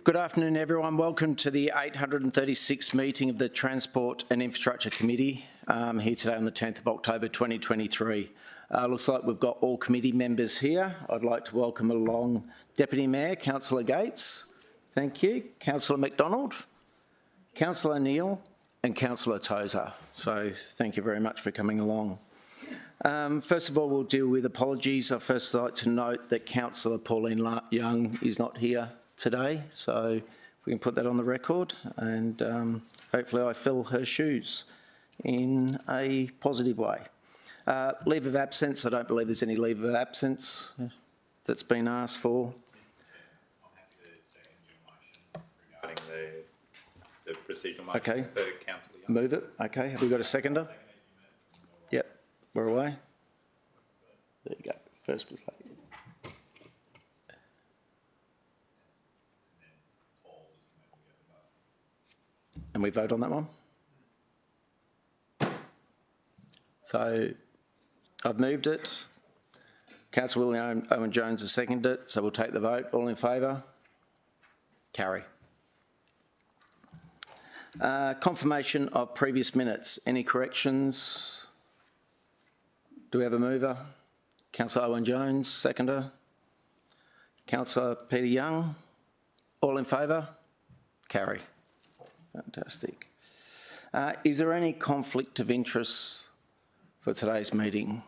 Good afternoon, everyone. Welcome to the 836th meeting of the Transport and Infrastructure Committee here today on the 10th of October 2023. Looks like we've got all committee members here. I'd like to welcome along Deputy Mayor, Councillor Gates. Thank you. Councillor McDonald, Councillor Neal and Councillor Tozer. So thank you very much for coming along. First of all, we'll deal with apologies. I'd first like to note that Councillor Pauline Young is not here today, so we can put that on the record, and hopefully I fill her shoes in a positive way. Leave of absence, I don't believe there's any leave of absence that's been asked for. I'm happy to second your motion regarding the procedural motion for Councillor Young. Move it. Okay, have we got a seconder? Yep, we're away. There you go, first was late. And we vote on that one? So I've moved it. Councillor William Owen Jones has seconded it, so we'll take the vote. All in favour? Carry. Confirmation of previous minutes. Any corrections? Do we have a mover? Councillor Owen Jones, seconder. Councillor Peter Young. All in favour? Carry. Fantastic. Is there any conflict of interest for today's meeting?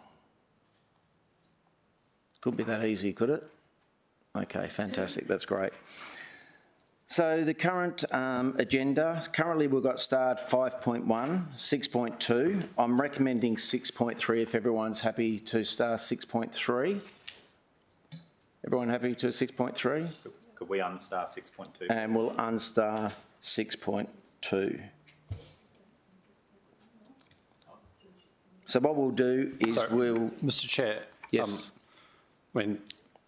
Couldn't be that easy, could it? Okay, fantastic. That's great. So the current agenda, currently we've got start 5.1, 6.2. I'm recommending 6.3 if everyone's happy to start 6.3. Everyone happy to 6.3? Could we unstar 6.2? And we'll unstar 6.2. So what we'll do is Mr. Chair. Yes. I mean,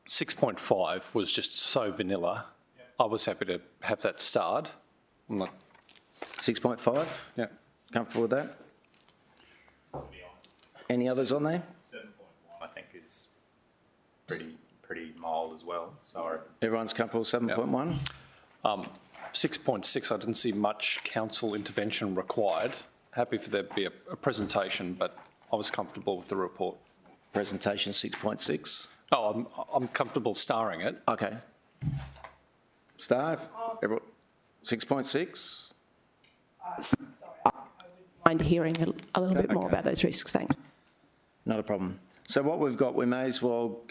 6.5 was just so vanilla. I was happy to have that starred. 6.5? Yeah. Comfortable with that? Any others on there? 7.1 I think is pretty mild as well. So Everyone's comfortable with 7.1? 6.6, I didn't see much council intervention required. Happy for there to be a presentation, but I was comfortable with the report. Presentation 6.6? Oh, I'm comfortable starring it. Okay. Star? 6.6? Sorry, I would mind hearing a little bit more about those risks, thanks. Not a problem. So what we've got, we may as well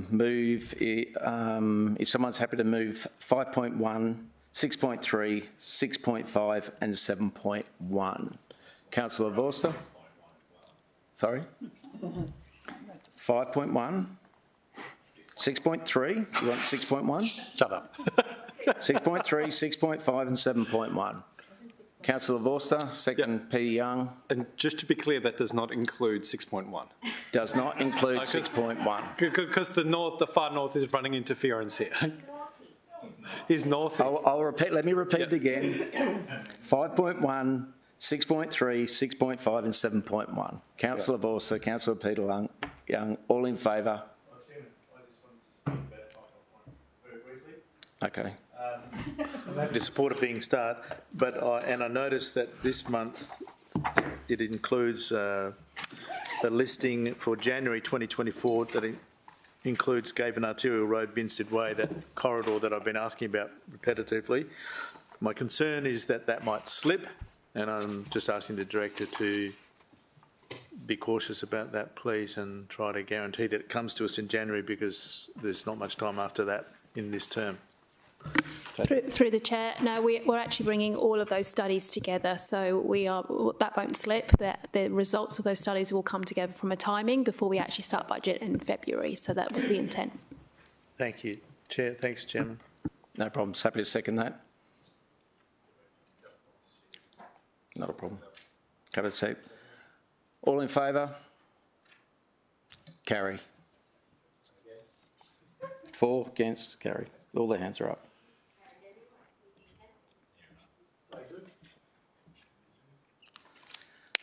move, if someone's happy to move 5.1, 6.3, 6.5 and 7.1. Councillor Vorster? Sorry? 5.1? 6.3? You want 6.1? Shut up. 6.3, 6.5 and 7.1. Councillor Vorster, second. Peter Young. And just to be clear, that does not include 6.1. Does not include 6.1. Because the far north is running interference here. He's north. I'll repeat, let me repeat it again. 5.1, 6.3, 6.5 and 7.1. Councillor Vorster, Councillor Peter Young, all in favour? I just wanted to speak about my point very briefly. Okay. I'm happy to support it being starred, but I noticed that this month it includes a listing for January 2024 that includes Gaven Arterial Road, Binstead Way, that corridor that I've been asking about repetitively. My concern is that that might slip, and I'm just asking the Director to be cautious about that, please, and try to guarantee that it comes to us in January, because there's not much time after that in this term. Through the chair, no, we're actually bringing all of those studies together, so that won't slip. The results of those studies will come together from a timing before we actually start budget in February. So that was the intent. Thank you, Chair. Thanks, Chairman. No problems. Happy to second that. Not a problem. Have a seat. All in favour? Carry. For, against, carry. All the hands are up.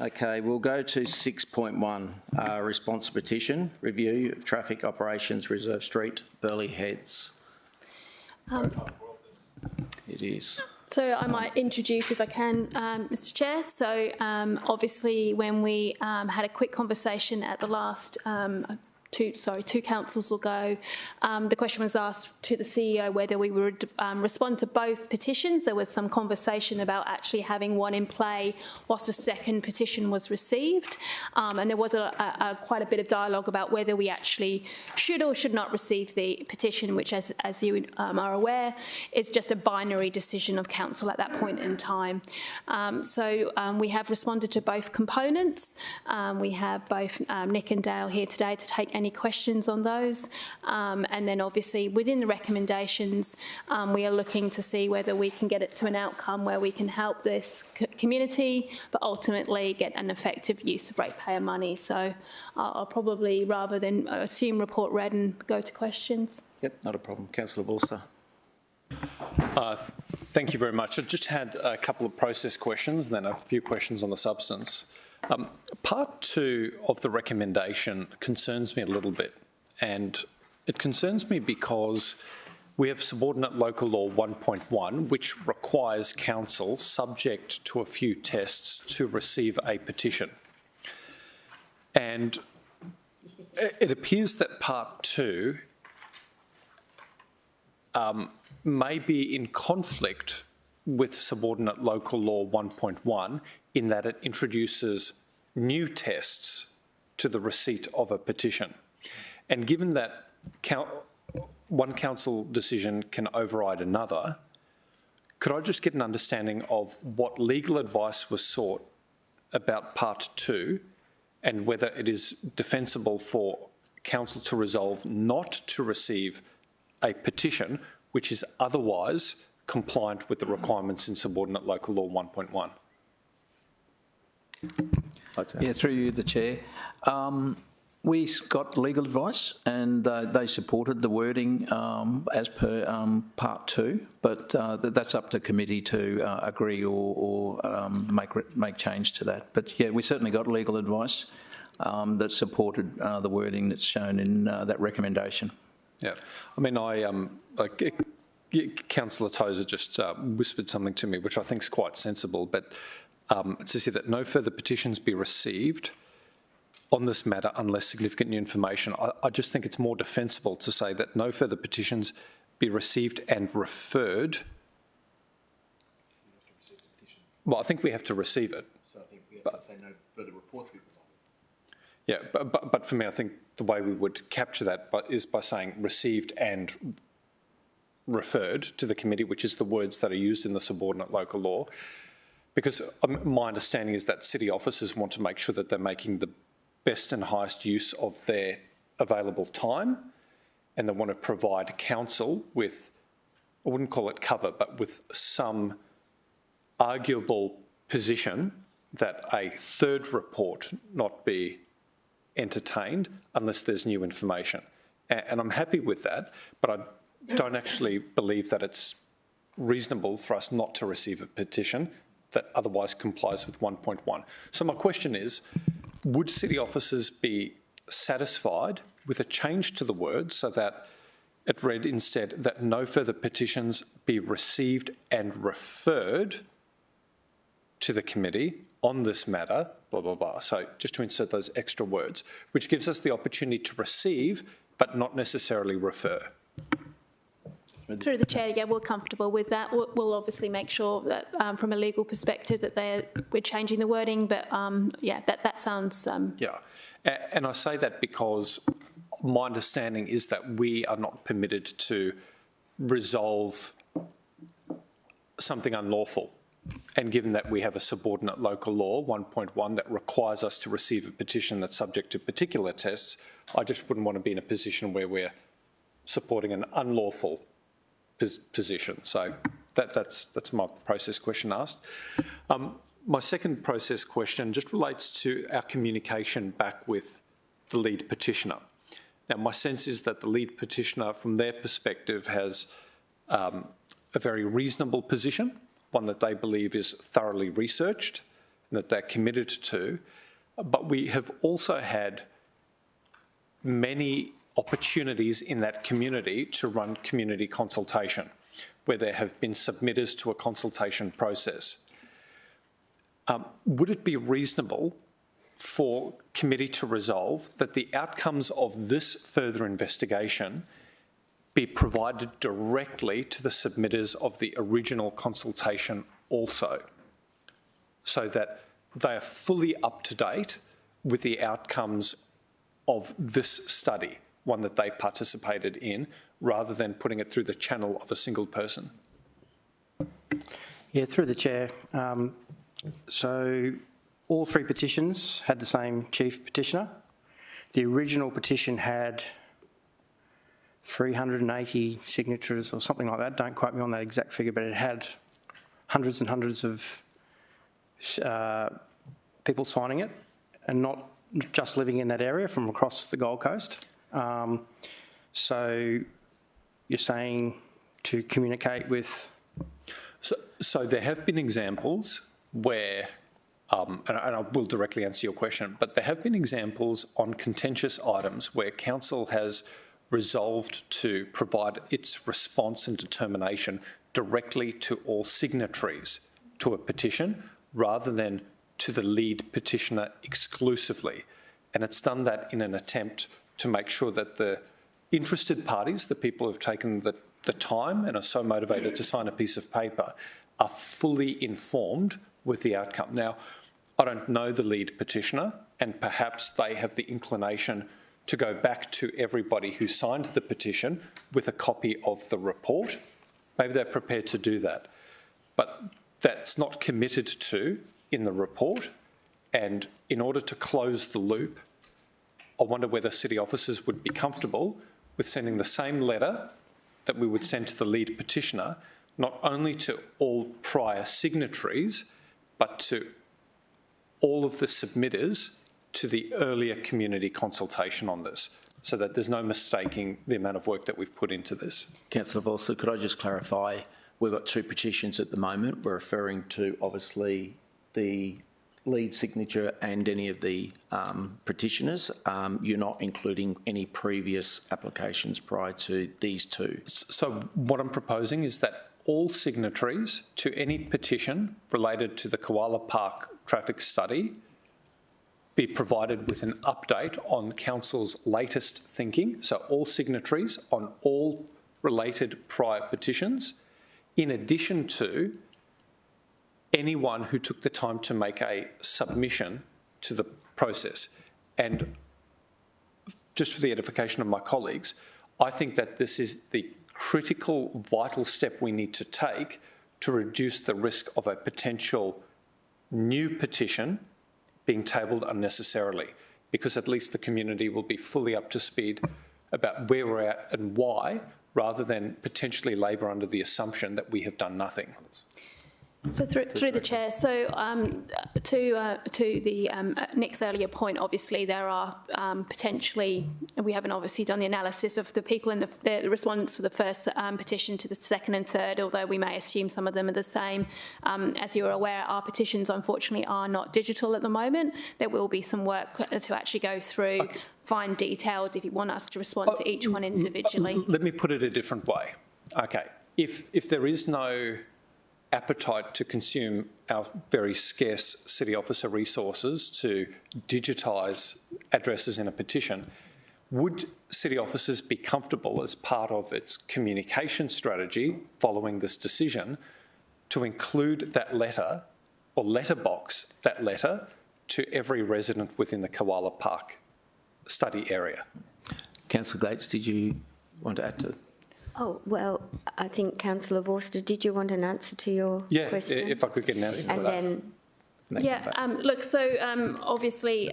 Okay, we'll go to 6.1, response petition, review of traffic operations, Reserve Street, Burleigh Heads. it is. So I might introduce, if I can, Mr. Chair. So obviously, when we had a quick conversation at the last two councils ago, the question was asked to the CEO whether we would respond to both petitions. There was some conversation about actually having one in play whilst a second petition was received, and there was quite a bit of dialogue about whether we actually should or should not receive the petition, which, as you are aware, is just a binary decision of council at that point in time. So we have responded to both components. We have both Nick and Dale here today to take any questions on those, and then obviously within the recommendations we are looking to see whether we can get it to an outcome where we can help this community but ultimately get an effective use of ratepayer money. So I'll probably, rather than assume report read, and go to questions. Yep, not a problem. Councillor Borster. Thank you very much. I just had a couple of process questions, then a few questions on the substance. Part 2 of the recommendation concerns me a little bit, and it concerns me because we have subordinate local law 1.1, which requires council, subject to a few tests, to receive a petition. And it appears that part 2 may be in conflict with subordinate local law 1.1 in that it introduces new tests to the receipt of a petition. And given that one council decision can override another, could I just get an understanding of what legal advice was sought about part 2 and whether it is defensible for council to resolve not to receive a petition which is otherwise compliant with the requirements in subordinate local law 1.1? Yeah, through you, the Chair. We got legal advice and they supported the wording as per part 2, but that's up to committee to agree or make change to that. But yeah, we certainly got legal advice that supported the wording that's shown in that recommendation. Yeah, I mean, Councillor Tozer just whispered something to me, which I think is quite sensible, but it says here that no further petitions be received on this matter unless significant new information. I just think it's more defensible to say that no further petitions be received and referred. Well, I think we have to receive it. So I think we have to say no further reports be provided. Yeah, but for me, I think the way we would capture that is by saying received and referred to the committee, which is the words that are used in the subordinate local law. Because my understanding is that city officers want to make sure that they're making the best and highest use of their available time, and they want to provide council with, I wouldn't call it cover, but with some arguable position that a third report not be entertained unless there's new information. And I'm happy with that, but I don't actually believe that it's reasonable for us not to receive a petition that otherwise complies with 1.1. So my question is, would city officers be satisfied with a change to the words so that it read instead that no further petitions be received and referred to the committee on this matter, blah, blah, blah. So just to insert those extra words, which gives us the opportunity to receive, but not necessarily refer. Through the chair, yeah, we're comfortable with that. We'll obviously make sure that from a legal perspective that we're changing the wording, but yeah, that sounds... Yeah, and I say that because my understanding is that we are not permitted to resolve something unlawful. And given that we have a subordinate local law, 1.1, that requires us to receive a petition that's subject to particular tests, I just wouldn't want to be in a position where we're supporting an unlawful position. So that's my process question asked. My second process question just relates to our communication back with the lead petitioner. Now, my sense is that the lead petitioner, from their perspective, has a very reasonable position, one that they believe is thoroughly researched and that they're committed to. But we have also had many opportunities in that community to run community consultation, where there have been submitters to a consultation process. Would it be reasonable for committee to resolve that the outcomes of this further investigation be provided directly to the submitters of the original consultation also, so that they are fully up to date with the outcomes of this study, one that they participated in, rather than putting it through the channel of a single person? Yeah, through the chair. So all three petitions had the same chief petitioner. The original petition had 380 signatures or something like that. Don't quote me on that exact figure, but it had hundreds and hundreds of people signing it, and not just living in that area, from across the Gold Coast. So you're saying to communicate with... So there have been examples where, and I will directly answer your question, but there have been examples on contentious items where council has resolved to provide its response and determination directly to all signatories to a petition, rather than to the lead petitioner exclusively. And it's done that in an attempt to make sure that the interested parties, the people who have taken the time and are so motivated to sign a piece of paper, are fully informed with the outcome. Now, I don't know the lead petitioner, and perhaps they have the inclination to go back to everybody who signed the petition with a copy of the report. Maybe they're prepared to do that. But that's not committed to in the report. And in order to close the loop, I wonder whether city officers would be comfortable with sending the same letter that we would send to the lead petitioner, not only to all prior signatories, but to all of the submitters to the earlier community consultation on this, so that there's no mistaking the amount of work that we've put into this. Councillor Volser, could I just clarify, we've got two petitions at the moment. We're referring to, obviously, the lead signature and any of the petitioners. You're not including any previous applications prior to these two. So what I'm proposing is that all signatories to any petition related to the Koala Park traffic study be provided with an update on council's latest thinking. So all signatories on all related prior petitions, in addition to anyone who took the time to make a submission to the process. And just for the edification of my colleagues, I think that this is the critical, vital step we need to take to reduce the risk of a potential new petition being tabled unnecessarily, because at least the community will be fully up to speed about where we're at and why, rather than potentially labour under the assumption that we have done nothing. So through the chair, so to the Nick's earlier point, obviously there are potentially, we haven't obviously done the analysis of the people in the respondents for the first petition to the second and third, although we may assume some of them are the same. As you're aware, our petitions unfortunately are not digital at the moment. There will be some work to actually go through, find details if you want us to respond to each one individually. Let me put it a different way. Okay, if there is no appetite to consume our very scarce city officer resources to digitise addresses in a petition, would city officers be comfortable as part of its communication strategy following this decision to include that letter or letterbox that letter to every resident within the Koala Park study area? Councillor Gates, did you want to add to? Oh, well, I think Councillor Vorster, did you want an answer to your question? Yeah, if I could get an answer to that. And then Yeah, look, so obviously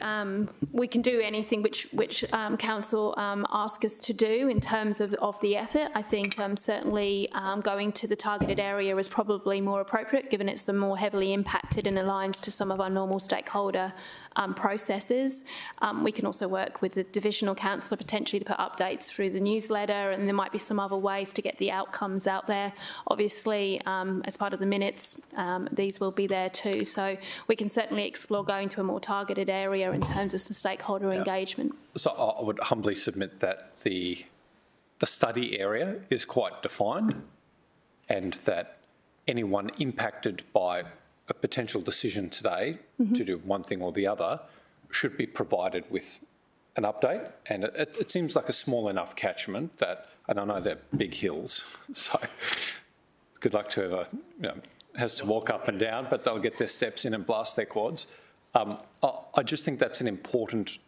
we can do anything which council ask us to do in terms of the effort. I think certainly going to the targeted area is probably more appropriate, given it's the more heavily impacted and aligns to some of our normal stakeholder processes. We can also work with the divisional councillor potentially to put updates through the newsletter, and there might be some other ways to get the outcomes out there. Obviously, as part of the minutes, these will be there too. So we can certainly explore going to a more targeted area in terms of some stakeholder engagement. So I would humbly submit that the study area is quite defined, and that anyone impacted by a potential decision today to do one thing or the other should be provided with an update. And it seems like a small enough catchment that, and I know they're big hills, so good luck to whoever has to walk up and down, but they'll get their steps in and blast their quads. I just think that's an important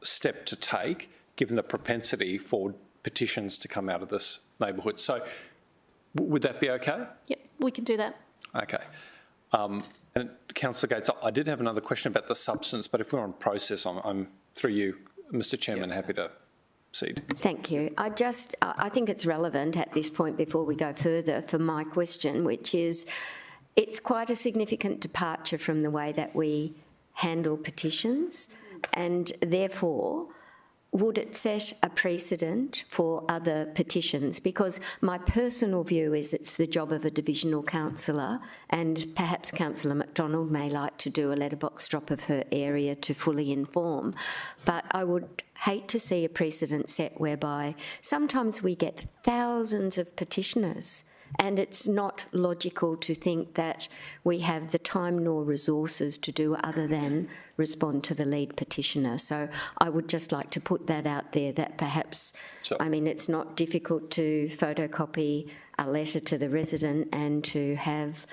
step to take, given the propensity for petitions to come out of this neighbourhood. So would that be okay? Yep, we can do that. Okay. And Councillor Gates, I did have another question about the substance, but if we're on process, I'm through you, Mr Chairman, happy to proceed. Thank you. I think it's relevant at this point before we go further for my question, which is, it's quite a significant departure from the way that we handle petitions, and therefore, would it set a precedent for other petitions? Because my personal view is it's the job of a divisional councillor, and perhaps Councillor McDonald may like to do a letterbox drop of her area to fully inform, but I would hate to see a precedent set whereby sometimes we get thousands of petitioners, and it's not logical to think that we have the time nor resources to do other than respond to the lead petitioner. So I would just like to put that out there, that perhaps, I mean, it's not difficult to photocopy a letter to the resident and to have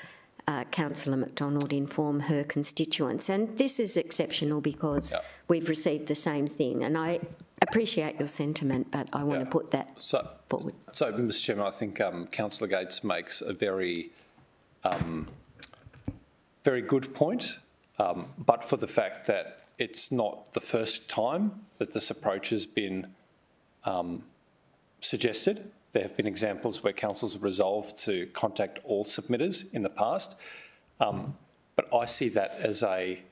Councillor McDonald inform her constituents. And this is exceptional because we've received the same thing. And I appreciate your sentiment, but I want to put that forward. So, Mr Chairman, I think Councillor Gates makes a very, very good point, but for the fact that it's not the first time that this approach has been suggested. There have been examples where councils have resolved to contact all submitters in the past, but I see that as I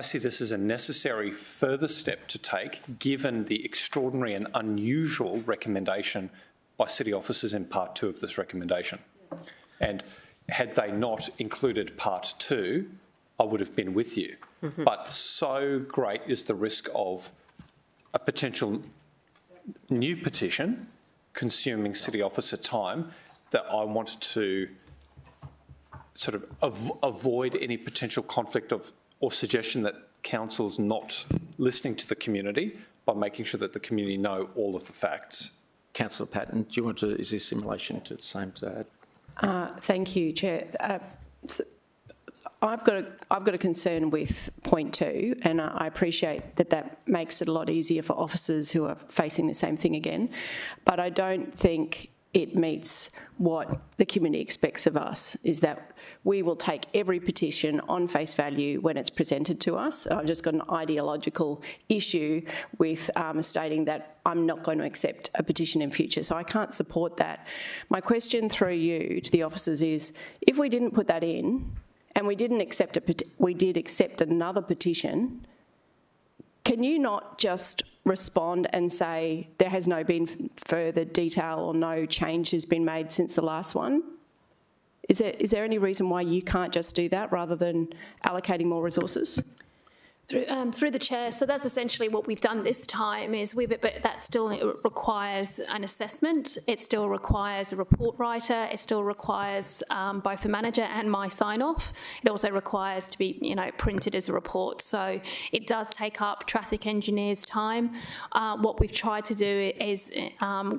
see this as a necessary further step to take, given the extraordinary and unusual recommendation by city officers in part 2 of this recommendation. And had they not included part 2, I would have been with you. But so great is the risk of a potential new petition consuming city officer time that I want to sort of avoid any potential conflict of or suggestion that council's not listening to the community by making sure that the community know all of the facts. Councillor Patton, do you want to, is this in relation to the same to add? Thank you, Chair. So I've got a concern with point 2, and I appreciate that makes it a lot easier for officers who are facing the same thing again, but I don't think it meets what the community expects of us, is that we will take every petition on face value when it's presented to us. I've just got an ideological issue with stating that I'm not going to accept a petition in future, so I can't support that. My question through you to the officers is, if we didn't put that in and we did accept another petition, can you not just respond and say there has no been further detail or no change has been made since the last one? Is there any reason why you can't just do that rather than allocating more resources? Through the chair, so that's essentially what we've done this time. But that still requires an assessment. It still requires a report writer. It still requires both the manager and my sign off. It also requires to be, printed as a report. So it does take up traffic engineers' time. What we've tried to do is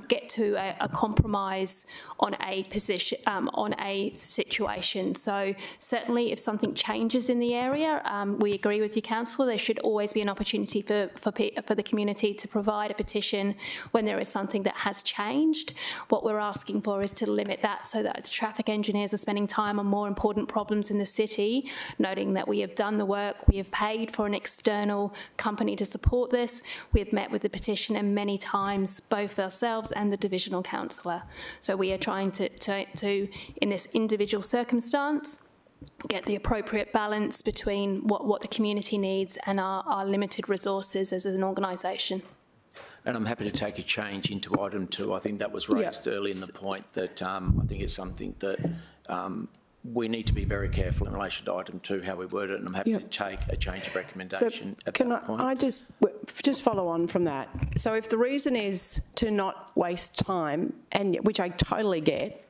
get to a compromise on a position, on a situation. So certainly, if something changes in the area, we agree with you, Councillor. There should always be an opportunity for the community to provide a petition when there is something that has changed. What we're asking for is to limit that so that the traffic engineers are spending time on more important problems in the city, noting that we have done the work, we have paid for an external company to support this, we have met with the petitioner many times, both ourselves and the divisional councillor. So we are trying to in this individual circumstance, get the appropriate balance between what the community needs and our limited resources as an organisation. And I'm happy to take a change into item 2. I think that was raised early in the point that I think it's something that we need to be very careful in relation to item 2, how we word it, and I'm happy to take a change of recommendation at that point. I just follow on from that? So if the reason is to not waste time, and which I totally get,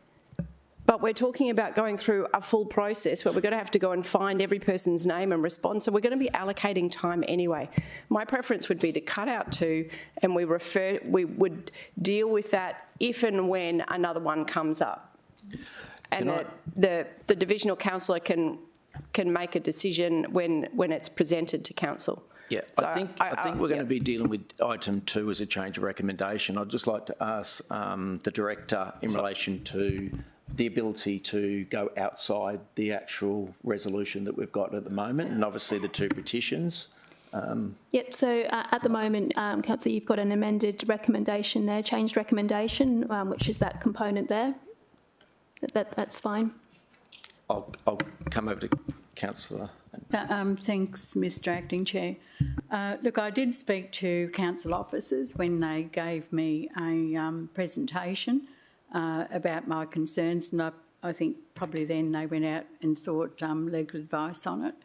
But we're talking about going through a full process where we're going to have to go and find every person's name and respond. So we're going to be allocating time anyway. My preference would be to cut out 2 and we would deal with that if and when another one comes up. And the divisional councillor can make a decision when it's presented to council. Yeah, So I think we're going to be dealing with item 2 as a change of recommendation. I'd just like to ask the director in relation to the ability to go outside the actual resolution that we've got at the moment, and obviously the 2 petitions. Yep, so at the moment, Councillor, you've got an amended recommendation there, changed recommendation, which is that component there. That's fine. I'll come over to Councillor. Thanks, Mr Acting Chair. Look, I did speak to council officers when they gave me a presentation about my concerns, and I think probably then they went out and sought legal advice on it,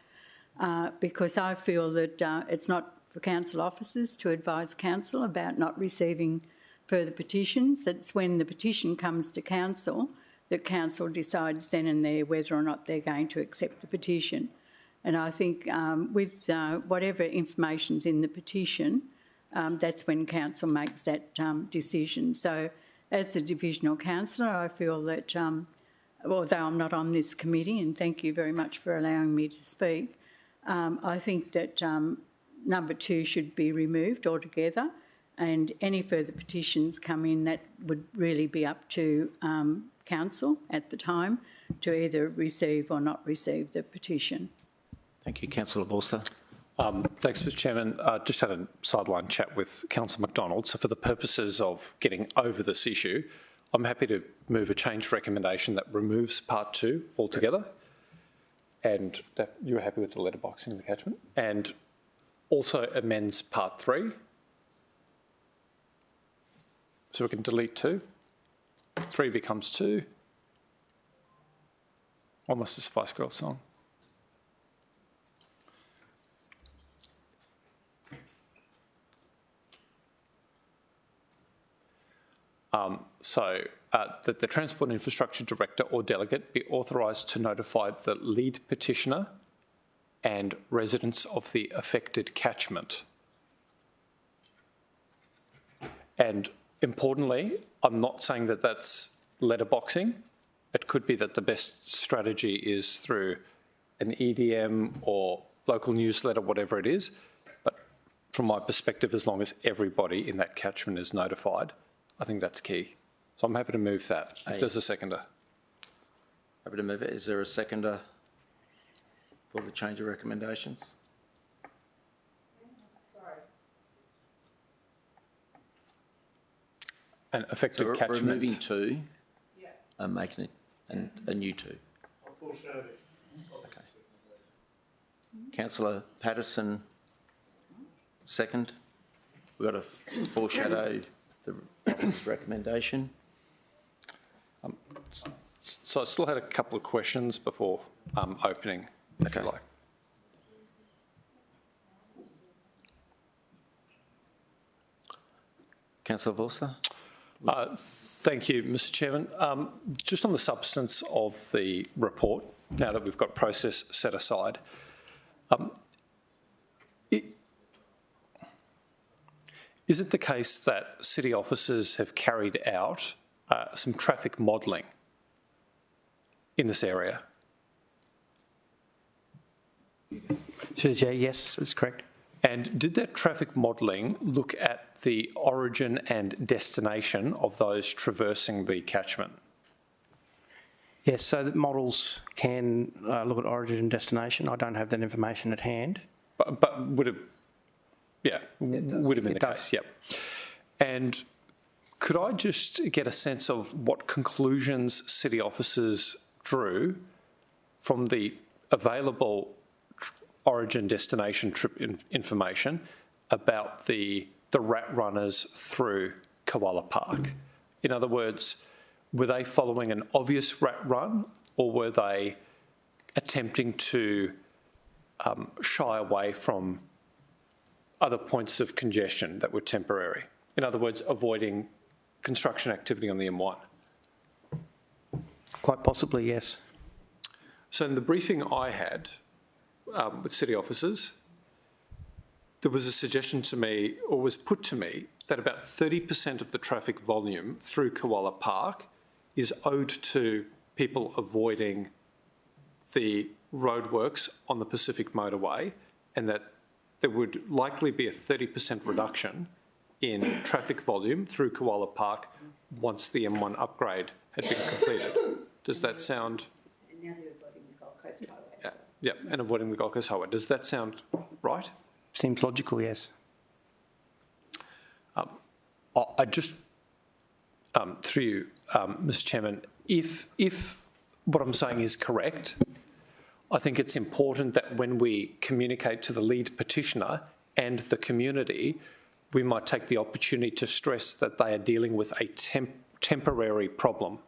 because I feel that it's not for council officers to advise council about not receiving further petitions. It's when the petition comes to council that council decides then and there whether or not they're going to accept the petition. And I think with whatever information's in the petition, that's when council makes that decision. So as the divisional councillor, I feel that, although I'm not on this committee, and thank you very much for allowing me to speak, I think that number 2 should be removed altogether, and any further petitions come in, that would really be up to council at the time to either receive or not receive the petition. Thank you. Councillor Vorster. Thanks, Mr Chairman. Just had a sideline chat with Councillor McDonald. So for the purposes of getting over this issue, I'm happy to move a change recommendation that removes part 2 altogether. And that you're happy with the letterboxing in the catchment. And also amends part 3. So we can delete 2. 3 becomes 2. Almost a Spice Girls song. That the Transport and Infrastructure Director or Delegate be authorised to notify the lead petitioner and residents of the affected catchment. And importantly, I'm not saying that that's letterboxing. It could be that the best strategy is through an EDM or local newsletter, whatever it is. But from my perspective, as long as everybody in that catchment is notified, I think that's key. So I'm happy to move that, if there's a seconder. Happy to move it. Is there a seconder for the change of recommendations? Sorry. An affected so catchment. Removing 2 and making it a new 2. Okay. Councillor Patterson, second. We've got to foreshadow the recommendation. So I still had a couple of questions before opening, if you like. Councillor Vorster. Thank you, Mr Chairman. Just on the substance of the report, now that we've got process set aside, is it the case that city officers have carried out some traffic modelling in this area? Yes, that's correct. And did that traffic modelling look at the origin and destination of those traversing the catchment? Yes, so the models can look at origin and destination. I don't have that information at hand. But would have, would have been the case, yep. And could I just get a sense of what conclusions city officers drew from the available origin destination trip information about the rat runners through Koala Park? In other words, were they following an obvious rat run, or were they attempting to shy away from other points of congestion that were temporary? In other words, avoiding construction activity on the M1? Quite possibly, yes. So in the briefing I had with city officers, there was a suggestion to me, or was put to me, that about 30% of the traffic volume through Koala Park is owed to people avoiding the roadworks on the Pacific Motorway, and that there would likely be a 30% reduction in traffic volume through Koala Park once the M1 upgrade had been completed. Does that sound... And now they're avoiding the Gold Coast Highway. Yeah, and avoiding the Gold Coast Highway. Does that sound right? Seems logical, yes. I just, through you, Mr Chairman, if what I'm saying is correct, I think it's important that when we communicate to the lead petitioner and the community, we might take the opportunity to stress that they are dealing with a temporary problem.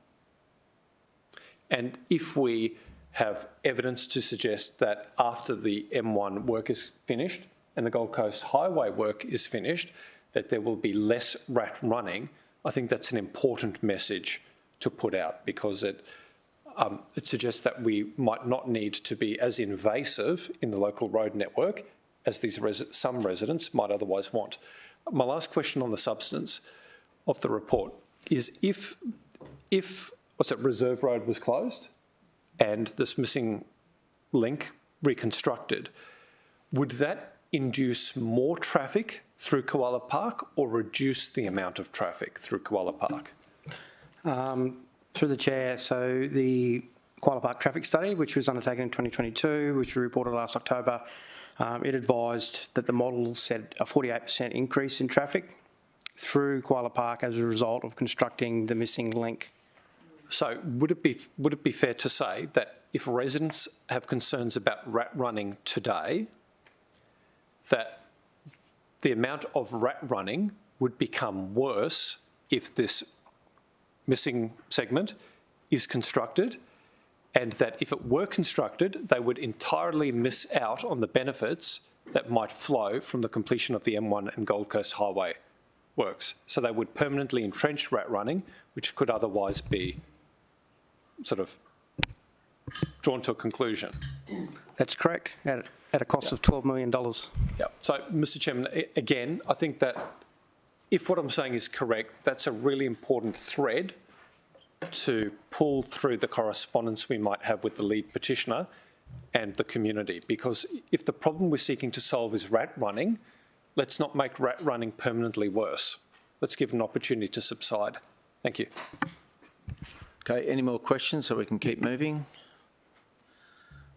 And if we have evidence to suggest that after the M1 work is finished and the Gold Coast Highway work is finished, that there will be less rat running, I think that's an important message to put out, because it suggests that we might not need to be as invasive in the local road network as these some residents might otherwise want. My last question on the substance of the report is if Reserve Road was closed and this missing link reconstructed, would that induce more traffic through Koala Park or reduce the amount of traffic through Koala Park? Through the chair, so the Koala Park traffic study, which was undertaken in 2022, which we reported last October, it advised that the model said a 48% increase in traffic through Koala Park as a result of constructing the missing link. So would it be fair to say that if residents have concerns about rat running today, that the amount of rat running would become worse if this missing segment is constructed, and that if it were constructed, they would entirely miss out on the benefits that might flow from the completion of the M1 and Gold Coast Highway works? So they would permanently entrench rat running, which could otherwise be sort of drawn to a conclusion. That's correct, at a cost of $12 million. Yeah. So, Mr Chairman, again, I think that if what I'm saying is correct, that's a really important thread to pull through the correspondence we might have with the lead petitioner and the community. Because if the problem we're seeking to solve is rat running, let's not make rat running permanently worse. Let's give it an opportunity to subside. Thank you. Okay, any more questions so we can keep moving?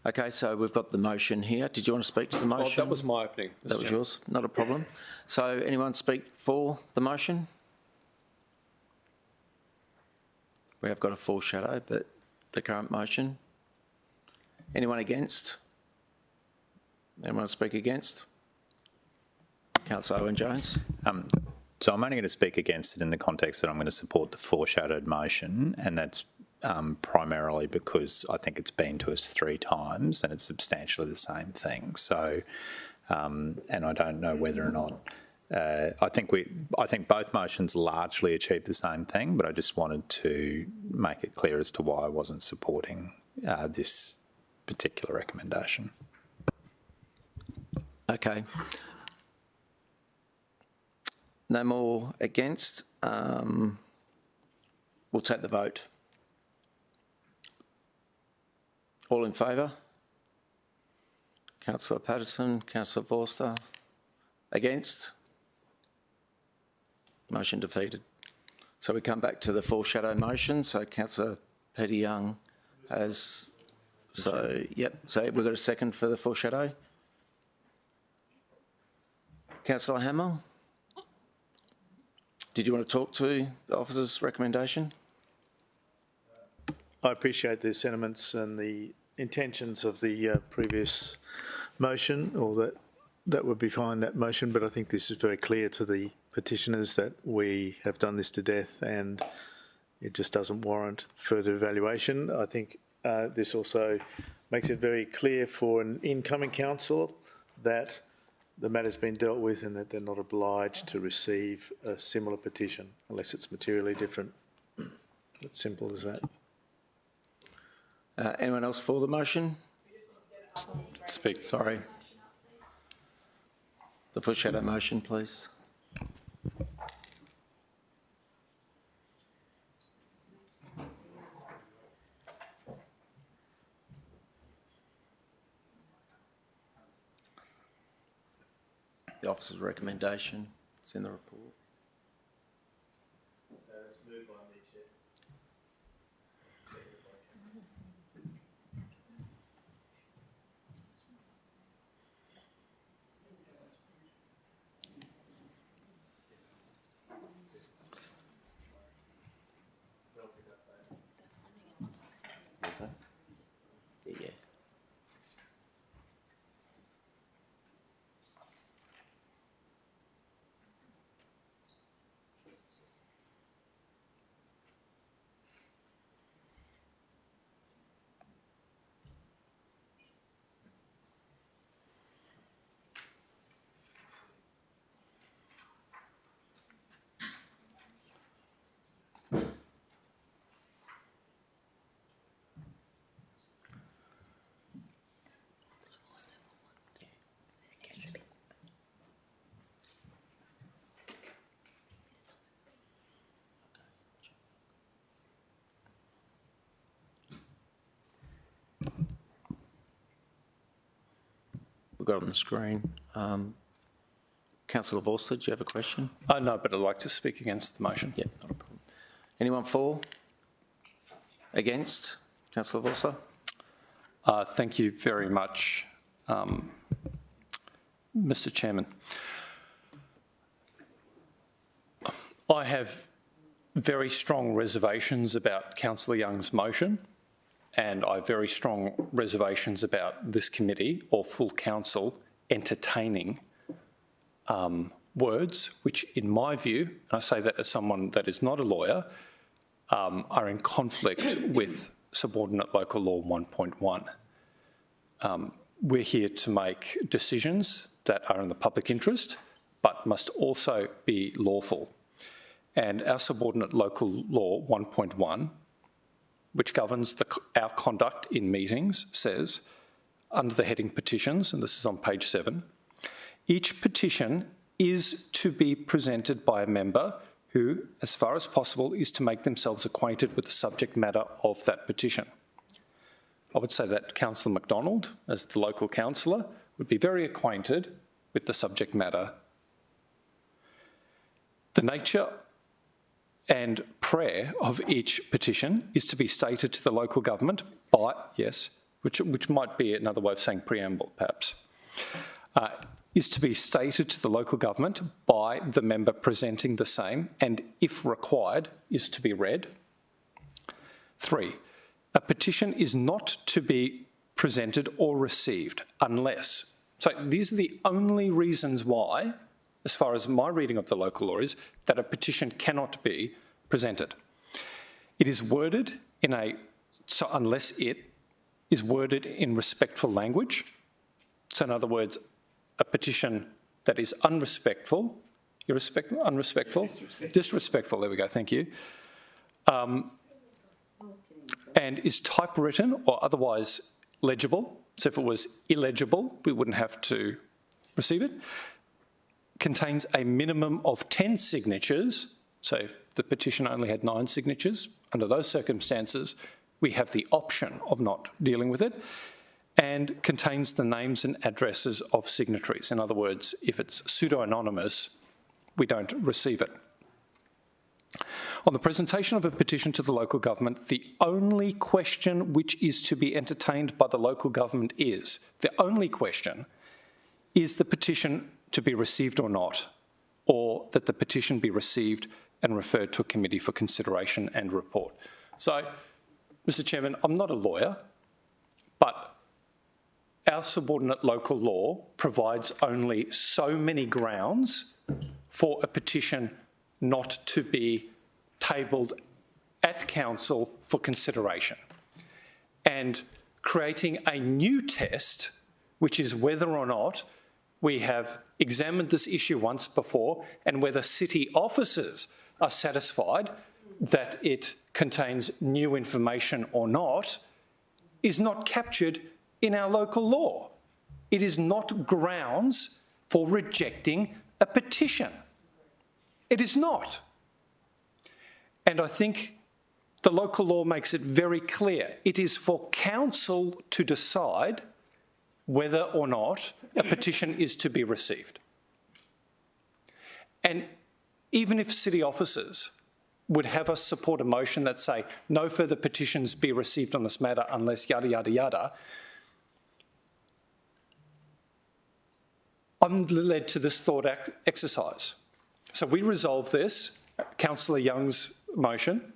Okay, so we've got the motion here. Did you want to speak to the motion? Oh, that was my opening. That was yours, not a problem. So anyone speak for the motion? We have got a foreshadow, but the current motion. Anyone against? Anyone speak against? Councillor Owen-Jones. So I'm only going to speak against it in the context that I'm going to support the foreshadowed motion, and that's primarily because I think it's been to us 3 times and it's substantially the same thing. So, and I don't know whether or not I think both motions largely achieve the same thing, but I just wanted to make it clear as to why I wasn't supporting this particular recommendation. Okay. No more against. We'll take the vote. All in favour? Councillor Patterson, Councillor Forster. Against? Motion defeated. So we come back to the foreshadow motion. So Councillor Petty-Young has... So, yep. So we've got a second for the foreshadow. Councillor Hamill? Did you want to talk to the officer's recommendation? I appreciate the sentiments and the intentions of the previous motion, or that would be fine, that motion, but I think this is very clear to the petitioners that we have done this to death and it just doesn't warrant further evaluation. I think this also makes it very clear for an incoming council that the matter's been dealt with and that they're not obliged to receive a similar petition unless it's materially different. It's simple as that. Anyone else for the motion? Speak. Sorry. The foreshadow motion, please. The officer's recommendation, it's in the report. It's moved by me, Chair. Yeah. We've got it on the screen. Councillor Vorster, do you have a question? No, but I'd like to speak against the motion. Yeah, not a problem. Anyone for? Against? Councillor Vorster? Thank you very much, Mr. Chairman. I have very strong reservations about Councillor Young's motion, and I have very strong reservations about this committee or full council entertaining words which, in my view, and I say that as someone that is not a lawyer, are in conflict with Subordinate Local Law 1.1. We're here to make decisions that are in the public interest, but must also be lawful. And our Subordinate Local Law 1.1, which governs our conduct in meetings, says, under the heading petitions, and this is on page 7, each petition is to be presented by a member who, as far as possible, is to make themselves acquainted with the subject matter of that petition. I would say that Councillor McDonald, as the local councillor, would be very acquainted with the subject matter. The nature and prayer of each petition is to be stated to the local government by, yes, which might be another way of saying preamble, perhaps, is to be stated to the local government by the member presenting the same, and if required, is to be read. 3, a petition is not to be presented or received unless, so these are the only reasons why, as far as my reading of the local law is, that a petition cannot be presented. It is worded in so unless it is worded in respectful language. So in other words, a petition that is unrespectful, disrespectful, there we go, thank you, and is typewritten or otherwise legible. So if it was illegible, we wouldn't have to receive it. Contains a minimum of 10 signatures. So if the petition only had 9 signatures, under those circumstances, we have the option of not dealing with it, and contains the names and addresses of signatories. In other words, if it's pseudo-anonymous, we don't receive it. On the presentation of a petition to the local government, the only question which is to be entertained by the local government is, the only question, is the petition to be received or not, or that the petition be received and referred to a committee for consideration and report. So, Mr. Chairman, I'm not a lawyer, but our subordinate local law provides only so many grounds for a petition not to be tabled at council for consideration. And creating a new test, which is whether or not we have examined this issue once before and whether city officers are satisfied that it contains new information or not, is not captured in our local law. It is not grounds for rejecting a petition. It is not. And I think the local law makes it very clear. It is for council to decide whether or not a petition is to be received. And even if city officers would have us support a motion that say no further petitions be received on this matter unless yada, yada, yada, I'm led to this thought exercise. So we resolve this, Councillor Young's motion,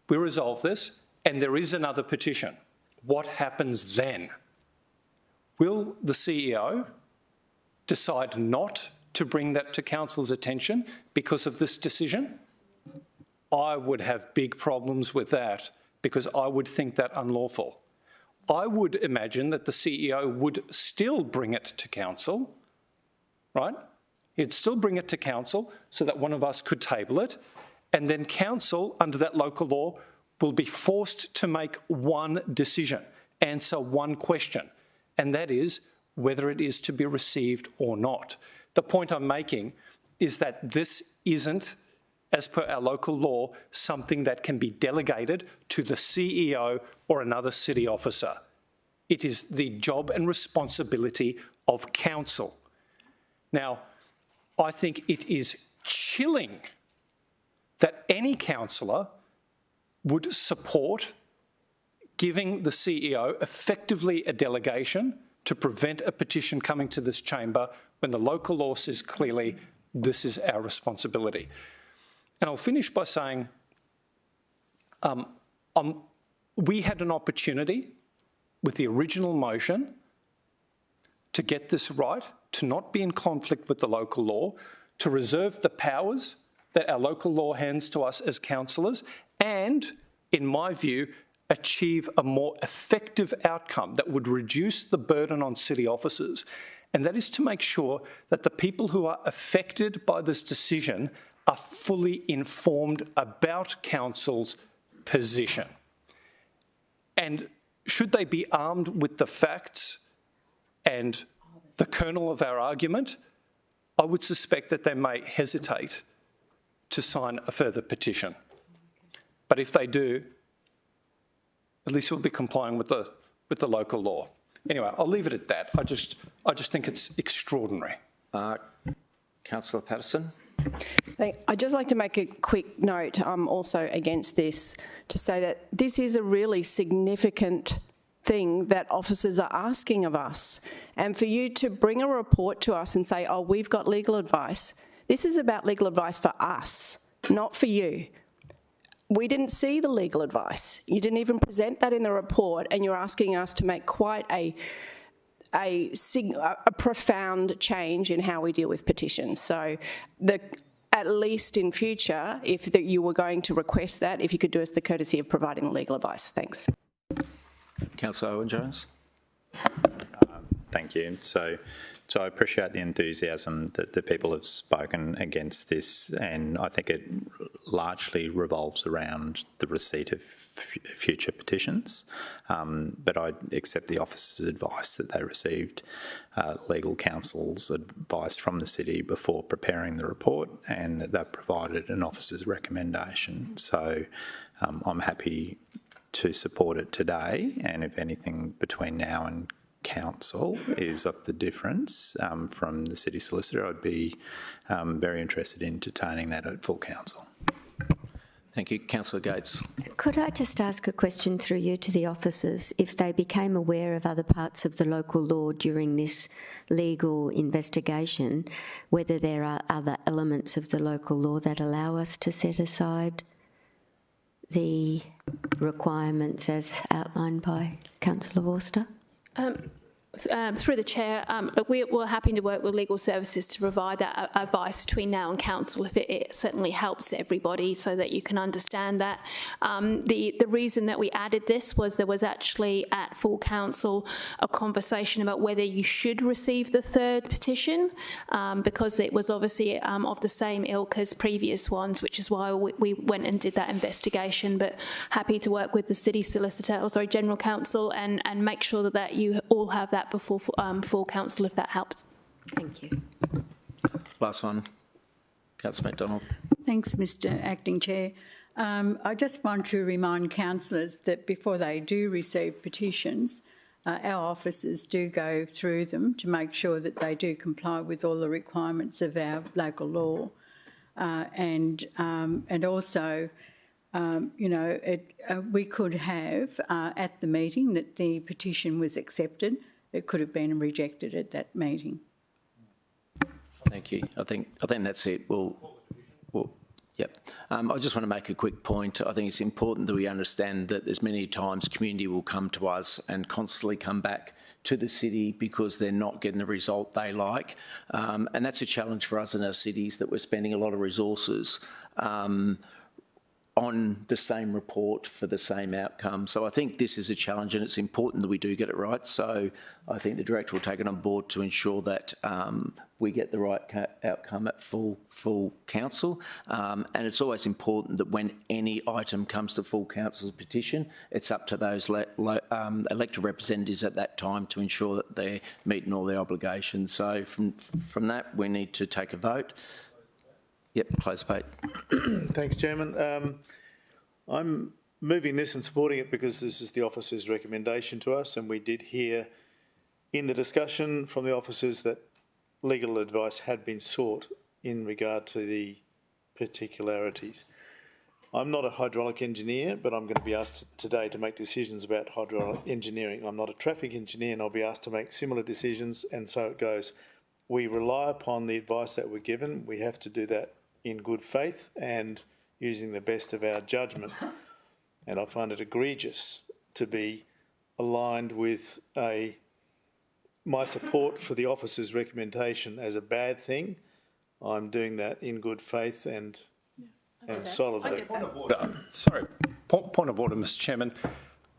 we resolve this, and there is another petition. What happens then? Will the CEO decide not to bring that to council's attention because of this decision? I would have big problems with that because I would think that unlawful. I would imagine that the CEO would still bring it to council, right? He'd still bring it to council so that one of us could table it, and then council, under that local law, will be forced to make one decision, answer one question, and that is whether it is to be received or not. The point I'm making is that this isn't, as per our local law, something that can be delegated to the CEO or another city officer. It is the job and responsibility of council. Now, I think it is chilling that any councillor would support giving the CEO effectively a delegation to prevent a petition coming to this chamber when the local law says clearly this is our responsibility. And I'll finish by saying we had an opportunity with the original motion to get this right, to not be in conflict with the local law, to reserve the powers that our local law hands to us as councillors, and, in my view, achieve a more effective outcome that would reduce the burden on city officers. And that is to make sure that the people who are affected by this decision are fully informed about council's position. And should they be armed with the facts and the kernel of our argument, I would suspect that they may hesitate to sign a further petition. But if they do, at least we'll be complying with the local law. Anyway, I'll leave it at that. I just think it's extraordinary. Councillor Patterson. I'd just like to make a quick note. I'm also against this, to say that this is a really significant thing that officers are asking of us. And for you to bring a report to us and say, oh, we've got legal advice, this is about legal advice for us, not for you. We didn't see the legal advice. You didn't even present that in the report, and you're asking us to make quite a profound change in how we deal with petitions. So at least in future, if you were going to request that, if you could do us the courtesy of providing legal advice. Thanks. Councillor Owen-Jones. Thank you. So I appreciate the enthusiasm that the people have spoken against this, and I think it largely revolves around the receipt of future petitions. But I accept the officers' advice that they received legal counsel's advice from the city before preparing the report, and that they've provided an officer's recommendation. So I'm happy to support it today, and if anything between now and council is of the difference from the city solicitor, I'd be very interested in entertaining that at full council. Thank you. Councillor Gates. Could I just ask a question through you to the officers? If they became aware of other parts of the local law during this legal investigation, whether there are other elements of the local law that allow us to set aside the requirements as outlined by Councillor Vorster? Through the chair, look, we're happy to work with legal services to provide that advice between now and council if it certainly helps everybody so that you can understand that. The reason that we added this was there was actually at full council a conversation about whether you should receive the third petition because it was obviously of the same ilk as previous ones, which is why we went and did that investigation. But happy to work with the city solicitor, or sorry, general counsel, and make sure that you all have that before full council, if that helps. Thank you. Last one, Councillor McDonald. Thanks, Mr Acting Chair. I just want to remind councillors that before they do receive petitions, our officers do go through them to make sure that they do comply with all the requirements of our local law. And also, you know, we could have at the meeting that the petition was accepted. It could have been rejected at that meeting. Thank you. I think that's it. Yep. I just want to make a quick point. I think it's important that we understand that there's many times community will come to us and constantly come back to the city because they're not getting the result they like. And that's a challenge for us in our cities, that we're spending a lot of resources on the same report for the same outcome. So I think this is a challenge, and it's important that we do get it right. So I think the director will take it on board to ensure that we get the right outcome at full council. And it's always important that when any item comes to full council's petition, it's up to those elected representatives at that time to ensure that they're meeting all their obligations. So from that, we need to take a vote. Yep, close vote. Thanks, Chairman. I'm moving this and supporting it because this is the officer's recommendation to us, and we did hear in the discussion from the officers that legal advice had been sought in regard to the particularities. I'm not a hydraulic engineer, but I'm going to be asked today to make decisions about hydraulic engineering. I'm not a traffic engineer, and I'll be asked to make similar decisions, and so it goes. We rely upon the advice that we're given. We have to do that in good faith and using the best of our judgment. And I find it egregious to be aligned with my support for the officer's recommendation as a bad thing. I'm doing that in good faith and solidly. Sorry, point of order, Mr Chairman.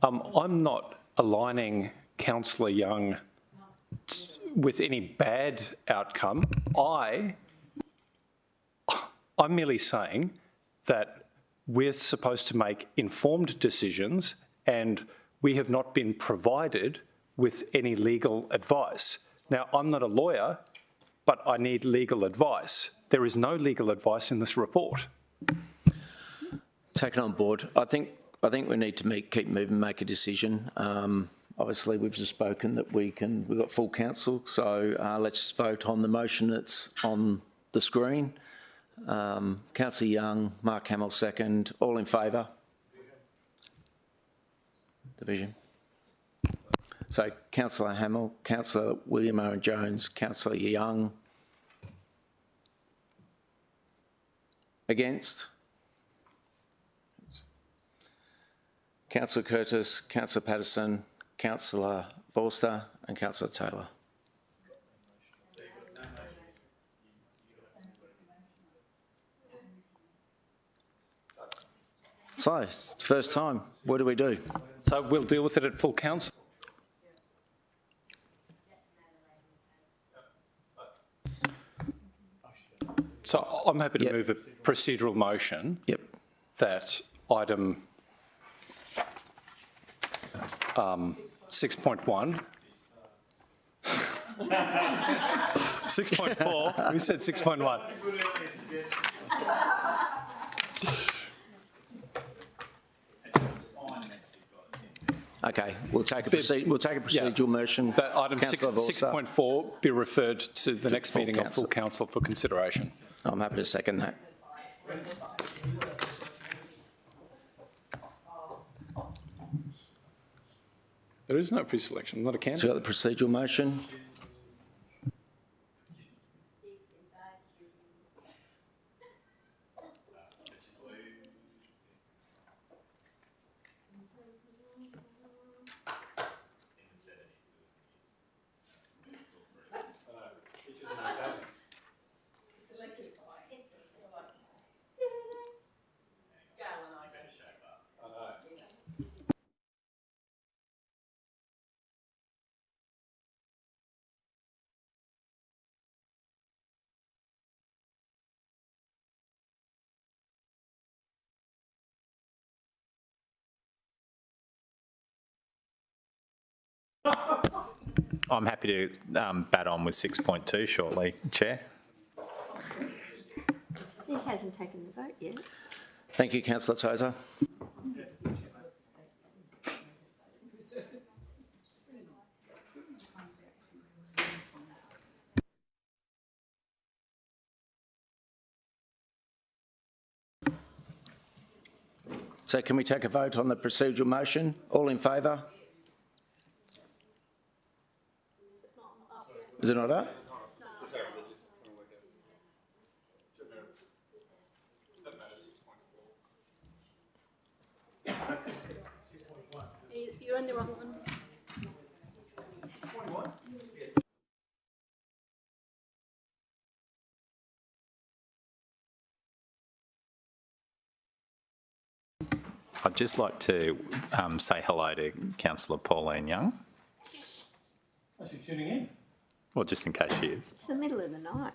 I'm not aligning Councillor Young with any bad outcome. I'm merely saying that we're supposed to make informed decisions, and we have not been provided with any legal advice. Now, I'm not a lawyer, but I need legal advice. There is no legal advice in this report. Take it on board. I think we need to keep moving, make a decision. Obviously, we've just spoken that we've got full council, so let's just vote on the motion that's on the screen. Councillor Young, Mark Hamill second. All in favour? Division. So Councillor Hamill, Councillor William Owen Jones, Councillor Young. Against? Councillor Curtis, Councillor Patterson, Councillor Forster and Councillor Taylor. So, first time, what do we do? So we'll deal with it at full council. So I'm happy to move a procedural motion that item 6.1. 6.4. We said 6.1. Okay, we'll take a procedural motion. That item 6.4 be referred to the next meeting of full council for consideration. I'm happy to second that. There is no pre-selection. I'm not a candidate. So you got the procedural motion. I'm happy to bat on with 6.2 shortly, Chair. This hasn't taken the vote yet. Thank you, councillor Tozer. So can we take a vote on the procedural motion? All in favour? Is it not up? You're on the wrong one. I'd just like to say hello to Councillor Pauline Young. Oh, she's tuning in. Well, just in case she is. It's the middle of the night.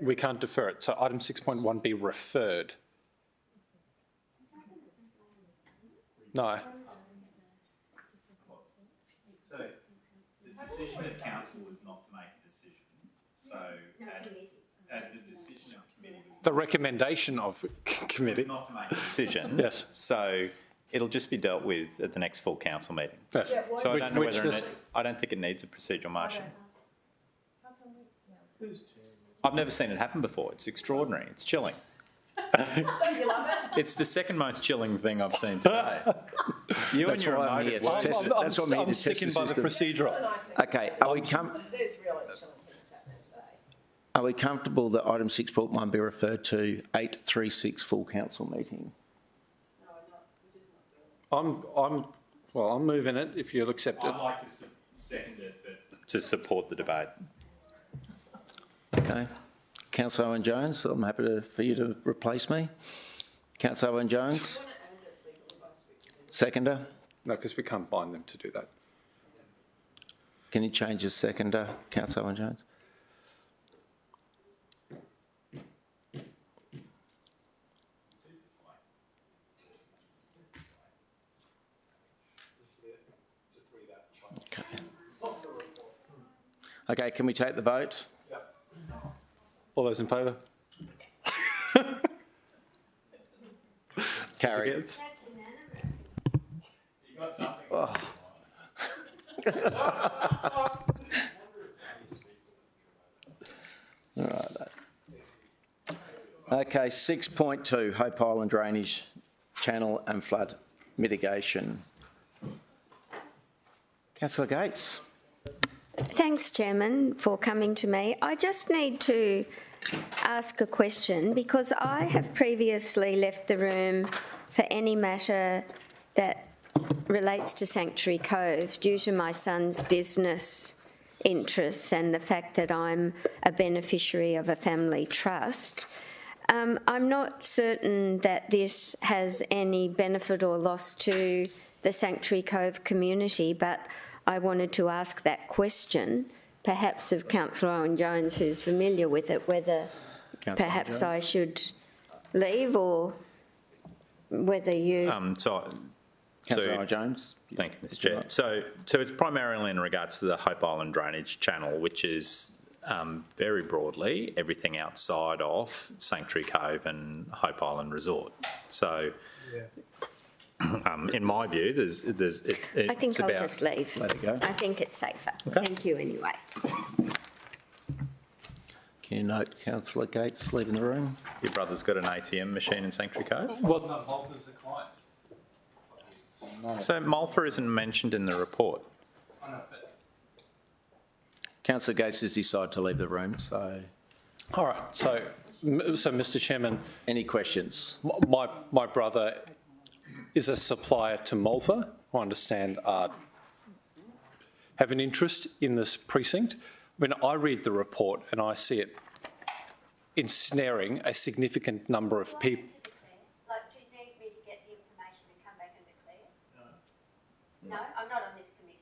We can't defer it. So item 6.1 be referred. No. So the decision of council was not to make a decision. So the decision of committee was The recommendation of committee. not to make a decision. Yes. So it'll just be dealt with at the next full council meeting. Yes. So I don't know Which whether this- I don't think it needs a procedural motion. I've never seen it happen before. It's extraordinary. It's chilling. It's the second most chilling thing I've seen today. You That's and your why I'm emotive here. one. That's what I'm here to I'm test sticking the by the system. procedural. Okay, are we comfortable that item 6.1 be referred to 836 full council meeting? I'm moving it if you'll accept it. I'd like to second it, but to support the debate. Okay. Councillor Owen-Jones, I'm happy for you to replace me. Councillor Owen-Jones? Seconder? No, because we can't bind them to do that. Can you change the seconder, Councillor Owen-Jones? Okay. Okay, can we take the vote? All those in favour? Carried. Against? You got something. Oh. All right. Okay, 6.2, Hope Island Drainage Channel and Flood Mitigation. Councillor Gates. Thanks, Chairman, for coming to me. I just need to ask a question because I have previously left the room for any matter that relates to Sanctuary Cove due to my son's business interests and the fact that I'm a beneficiary of a family trust. I'm not certain that this has any benefit or loss to the Sanctuary Cove community, but I wanted to ask that question, perhaps of Councillor Owen-Jones, who's familiar with it, whether perhaps I should leave or whether you... Councillor Owen-Jones. Thank you, Mr Chair. So it's primarily in regards to the Hope Island Drainage Channel, which is very broadly everything outside of Sanctuary Cove and Hope Island Resort. So in my view, I think I'll just leave. Let it go. I think it's safer. Okay. Thank you anyway. Can you note Councillor Gates leaving the room? Your brother's got an ATM machine in Sanctuary Cove? Well, Bob is the client. So Malfa isn't mentioned in the report. Councillor Gates has decided to leave the room, so All right, so Mr Chairman, any questions? my brother is a supplier to Malfa, who I understand have an interest in this precinct. When I read the report and I see it ensnaring a significant number of people. Like, do you need me to get the information and come back and declare? No. No, I'm not on this committee.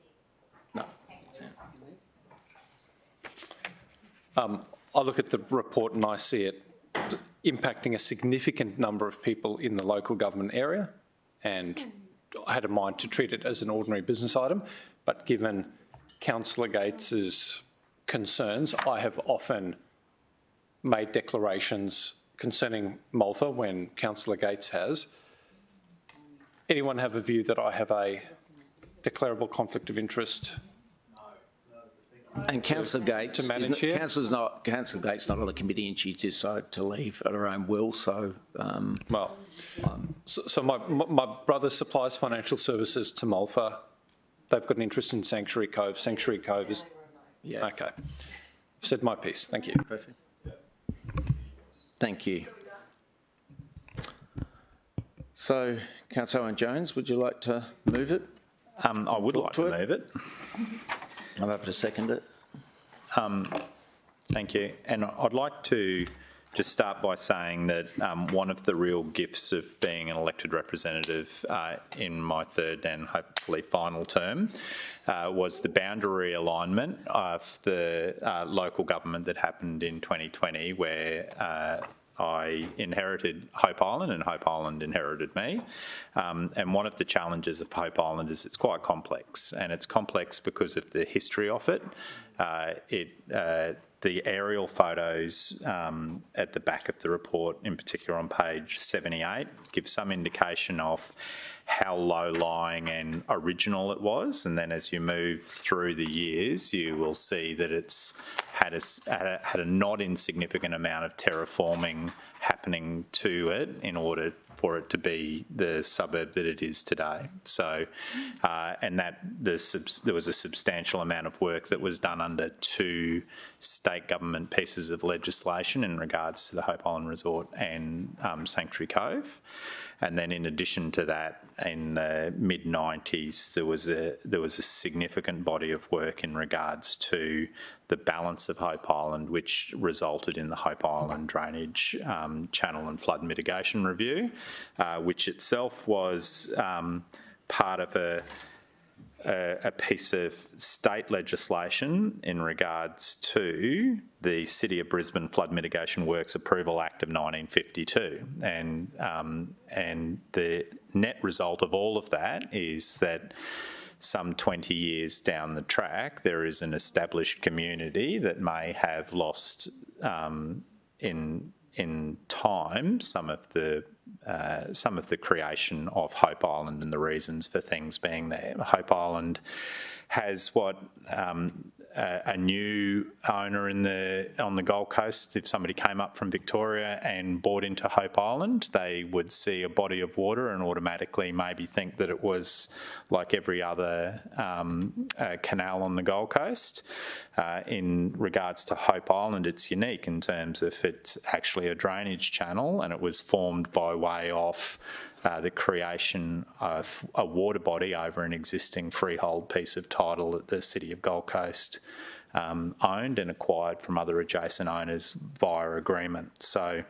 No. I look at the report and I see it impacting a significant number of people in the local government area, and I had a mind to treat it as an ordinary business item, but given Councillor Gates's concerns, I have often made declarations concerning Malfa when Councillor Gates has. Anyone have a view that I have a declarable conflict of interest? And Councillor Gates, to manage here? Councillor Gates not on the committee, and she decided to leave at her own will. So, so my brother supplies financial services to Malfa. They've got an interest in Sanctuary Cove. Sanctuary Cove is okay. I've said my piece. Thank you. Perfect. Thank you. So, Councillor Owen Jones, would you like to move it? I would like to move it. I'm happy to second it. Thank you. And I'd like to just start by saying that one of the real gifts of being an elected representative in my third and hopefully final term was the boundary alignment of the local government that happened in 2020, where I inherited Hope Island and Hope Island inherited me. And one of the challenges of Hope Island is it's quite complex, and it's complex because of the history of it. The aerial photos at the back of the report, in particular on page 78, give some indication of how low-lying and original it was, and then as you move through the years, you will see that it's had a not insignificant amount of terraforming happening to it in order for it to be the suburb that it is today. So, and that there was a substantial amount of work that was done under two state government pieces of legislation in regards to the Hope Island Resort and Sanctuary Cove. And then in addition to that, in the mid-90s, there was a significant body of work in regards to the balance of Hope Island, which resulted in the Hope Island Drainage Channel and Flood Mitigation Review, which itself was part of a piece of state legislation in regards to the City of Brisbane Flood Mitigation Works Approval Act of 1952. And the net result of all of that is that some 20 years down the track, there is an established community that may have lost in time some of the creation of Hope Island and the reasons for things being there. Hope Island has what a new owner on the Gold Coast, if somebody came up from Victoria and bought into Hope Island, they would see a body of water and automatically maybe think that it was like every other canal on the Gold Coast. In regards to Hope Island, it's unique in terms of it's actually a drainage channel, and it was formed by way of the creation of a water body over an existing freehold piece of title that the City of Gold Coast owned and acquired from other adjacent owners via agreement. So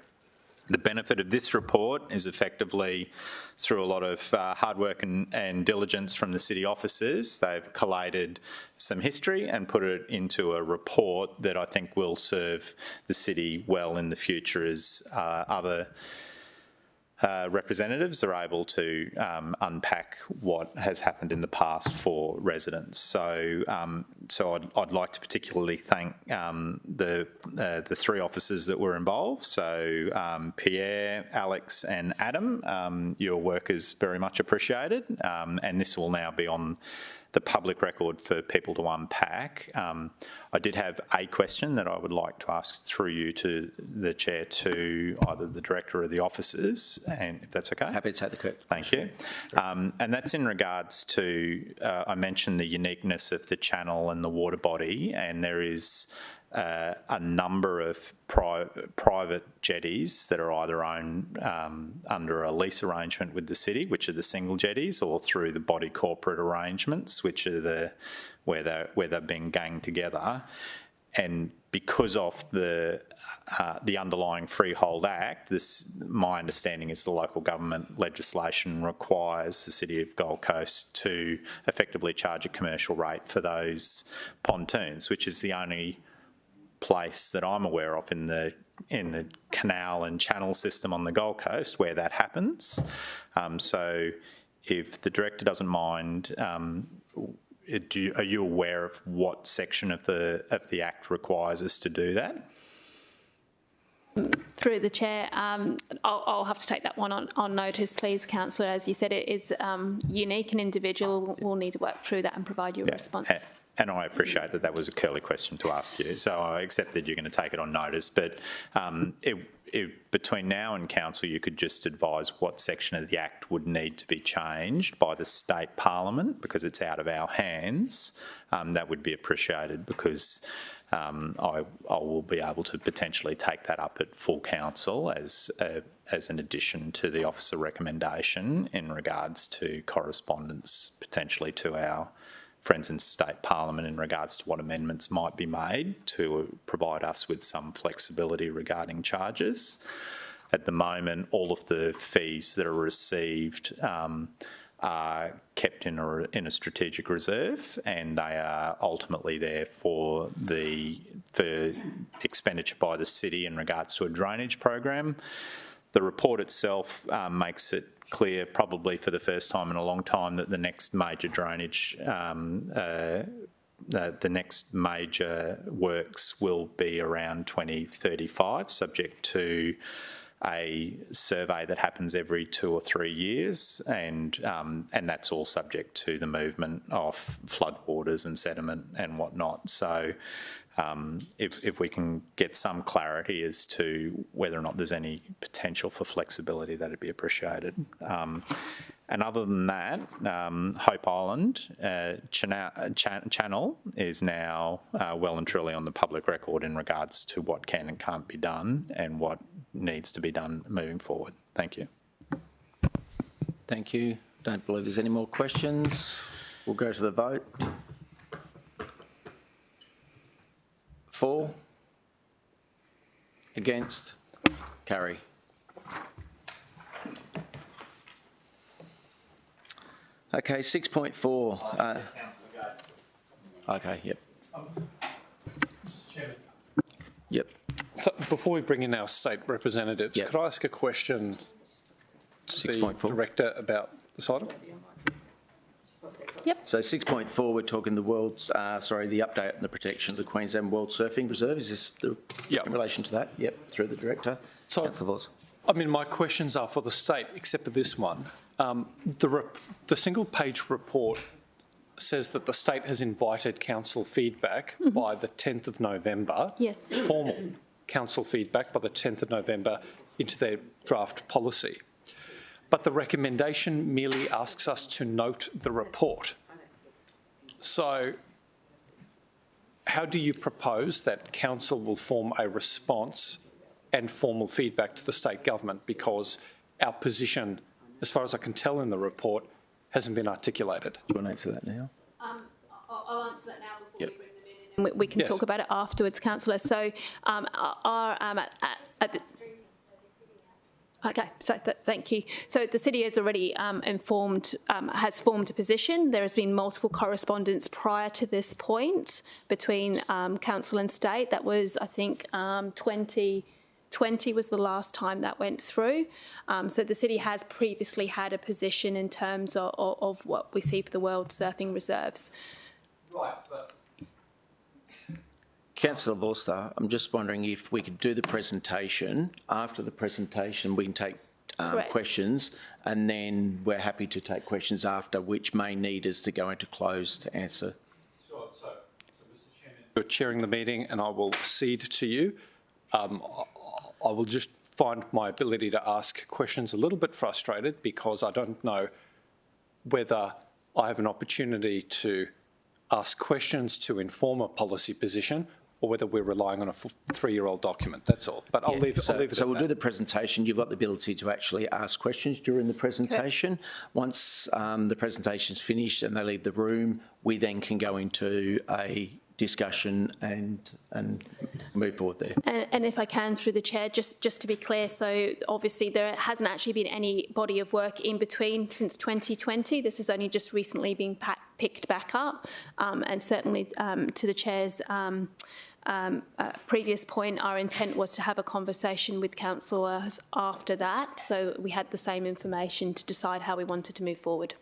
the benefit of this report is effectively through a lot of hard work and diligence from the city officers. They've collated some history and put it into a report that I think will serve the city well in the future as other representatives are able to unpack what has happened in the past for residents. So, I'd like to particularly thank the three officers that were involved. So Pierre, Alex, and Adam, your work is very much appreciated, and this will now be on the the public record for people to unpack. I did have a question that I would like to ask through you to the Chair to either the Director or the officers, and if that's okay. Happy to take the question. Thank you. And that's in regards to, I mentioned the uniqueness of the channel and the water body, and there is a number of private jetties that are either owned under a lease arrangement with the city, which are the single jetties, or through the body corporate arrangements, which are where they're being ganged together. And because of the underlying Freehold Act, my understanding is the local government legislation requires the City of Gold Coast to effectively charge a commercial rate for those pontoons, which is the only place that I'm aware of in the canal and channel system on the Gold Coast where that happens. So if the Director doesn't mind, are you aware of what section of the Act requires us to do that? Through the Chair, I'll have to take that one on notice, please, Councillor. As you said, it is unique and individual. We'll need to work through that and provide you a response. And I appreciate that was a curly question to ask you, so I accept that you're going to take it on notice. But between now and Council, you could just advise what section of the Act would need to be changed by the State Parliament, because it's out of our hands. That would be appreciated, because I will be able to potentially take that up at full Council as an addition to the officer recommendation in regards to correspondence potentially to our friends in State Parliament in regards to what amendments might be made to provide us with some flexibility regarding charges. At the moment, all of the fees that are received are kept in a strategic reserve, and they are ultimately there for expenditure by the city in regards to a drainage program. The report itself makes it clear, probably for the first time in a long time, that the next major drainage, the next major works will be around 2035, subject to a survey that happens every 2 or 3 years, and that's all subject to the movement of floodwaters and sediment and whatnot. So if we can get some clarity as to whether or not there's any potential for flexibility, that'd be appreciated. And other than that, Hope Island channel is now well and truly on the public record in regards to what can and can't be done and what needs to be done moving forward. Thank you. Thank you. Don't believe there's any more questions. We'll go to the vote. For? Against? Carry. Okay, 6.4. Okay, yep. Yep. So before we bring in our state representatives, Yep. could I ask a question to the Director about this item? Yep. So 6.4, we're talking the the update on the protection of the Queensland World Surfing Reserve. Is this in relation to that? Yep, through the Director. So, Councillor Voss. I mean, my questions are for the state, except for this one. The single-page report says that the state has invited council feedback by the 10th of November. Yes. Formal council feedback by the 10th of November into their draft policy. But the recommendation merely asks us to note the report. So how do you propose that council will form a response and formal feedback to the state government? Because our position, as far as I can tell in the report, hasn't been articulated. Do you want to answer that now? I'll answer that now before we bring them in, and we can talk about it afterwards, Councillor. So okay, so thank you. So the city has already has formed a position. There has been multiple correspondence prior to this point between council and state. That was, I think, 2020 was the last time that went through. So the city has previously had a position in terms of what we see for the World Surfing Reserves. Right, but Councillor Vorster, I'm just wondering if we could do the presentation. After the presentation, we can take Correct. questions, and then we're happy to take questions after, which may need us to go into closed to answer. Sure. So Mr. Chairman, you're chairing the meeting, and I will cede to you. I will just find my ability to ask questions a little bit frustrated because I don't know whether I have an opportunity to ask questions to inform a policy position or whether we're relying on a 3-year-old document. That's all. But I'll leave it So at we'll that. do the presentation. You've got the ability to actually ask questions during the presentation. Once the presentation's finished and they leave the room, we then can go into a discussion and move forward there. And if I can, through the chair, just to be clear, so obviously there hasn't actually been any body of work in between since 2020. This has only just recently been picked back up, and certainly to the chair's previous point, our intent was to have a conversation with councillors after that, so we had the same information to decide how we wanted to move forward.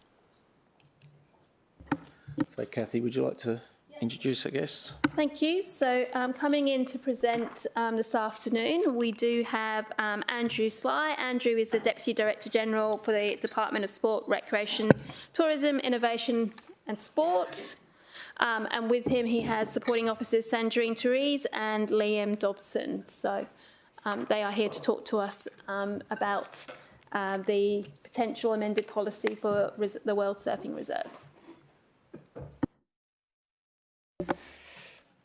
So, Kathy, would you like to introduce our guests? Thank you. So coming in to present this afternoon, we do have Andrew Sly. Andrew is the Deputy Director General for the Department of Sport, Recreation, Tourism, Innovation and Sport. And with him, he has supporting officers Sandrine Therese and Liam Dobson. So they are here to talk to us about the potential amended policy for the World Surfing Reserves.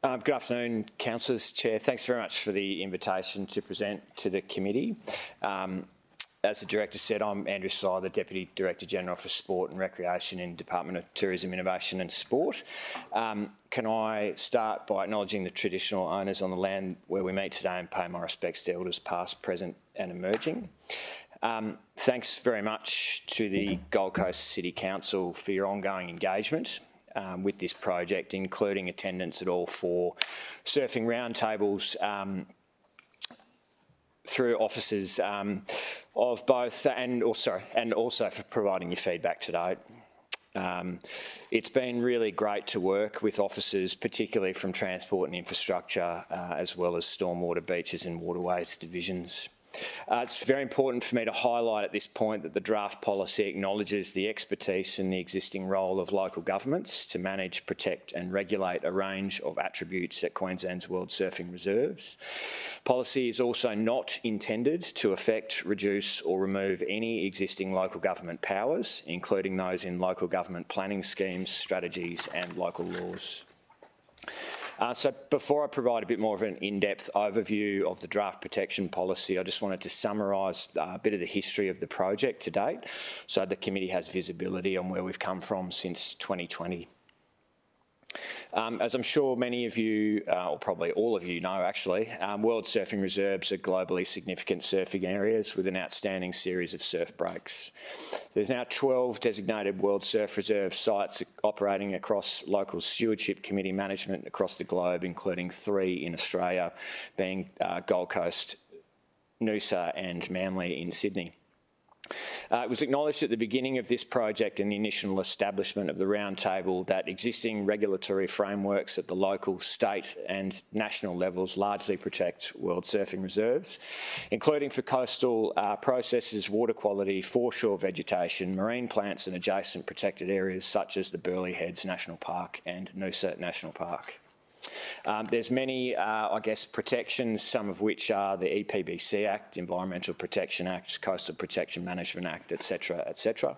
Good afternoon, councillors. Chair, thanks very much for the invitation to present to the committee. As the director said, I'm Andrew Sly, the Deputy Director General for Sport and Recreation in Department of Tourism, Innovation and Sport. Can I start by acknowledging the traditional owners on the land where we meet today and pay my respects to elders past, present and emerging. Thanks very much to the Gold Coast City Council for your ongoing engagement with this project, including attendance at all 4 surfing roundtables through officers of both, and also for providing your feedback today. It's been really great to work with officers, particularly from Transport and Infrastructure, as well as Stormwater, Beaches and Waterways divisions. It's very important for me to highlight at this point that the draft policy acknowledges the expertise and the existing role of local governments to manage, protect and regulate a range of attributes at Queensland's World Surfing Reserves. Policy is also not intended to affect, reduce or remove any existing local government powers, including those in local government planning schemes, strategies and local laws. So before I provide a bit more of an in-depth overview of the draft protection policy, I just wanted to summarise a bit of the history of the project to date, so the committee has visibility on where we've come from since 2020. As I'm sure many of you, or probably all of you know actually, World Surfing Reserves are globally significant surfing areas with an outstanding series of surf breaks. There's now 12 designated World Surf Reserve sites operating across local stewardship committee management across the globe, including 3 in Australia, being Gold Coast, Noosa and Manly in Sydney. It was acknowledged at the beginning of this project and the initial establishment of the roundtable that existing regulatory frameworks at the local, state and national levels largely protect World Surfing Reserves, including for coastal processes, water quality, foreshore vegetation, marine plants and adjacent protected areas such as the Burleigh Heads National Park and Noosa National Park. There's many, protections, some of which are the EPBC Act, Environmental Protection Act, Coastal Protection Management Act, etc., etc.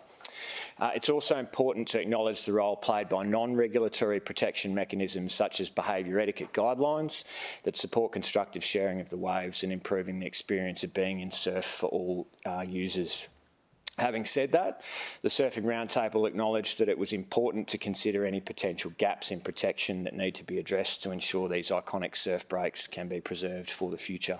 It's also important to acknowledge the role played by non-regulatory protection mechanisms such as behaviour etiquette guidelines that support constructive sharing of the waves and improving the experience of being in surf for all users. Having said that, the Surfing Roundtable acknowledged that it was important to consider any potential gaps in protection that need to be addressed to ensure these iconic surf breaks can be preserved for the future.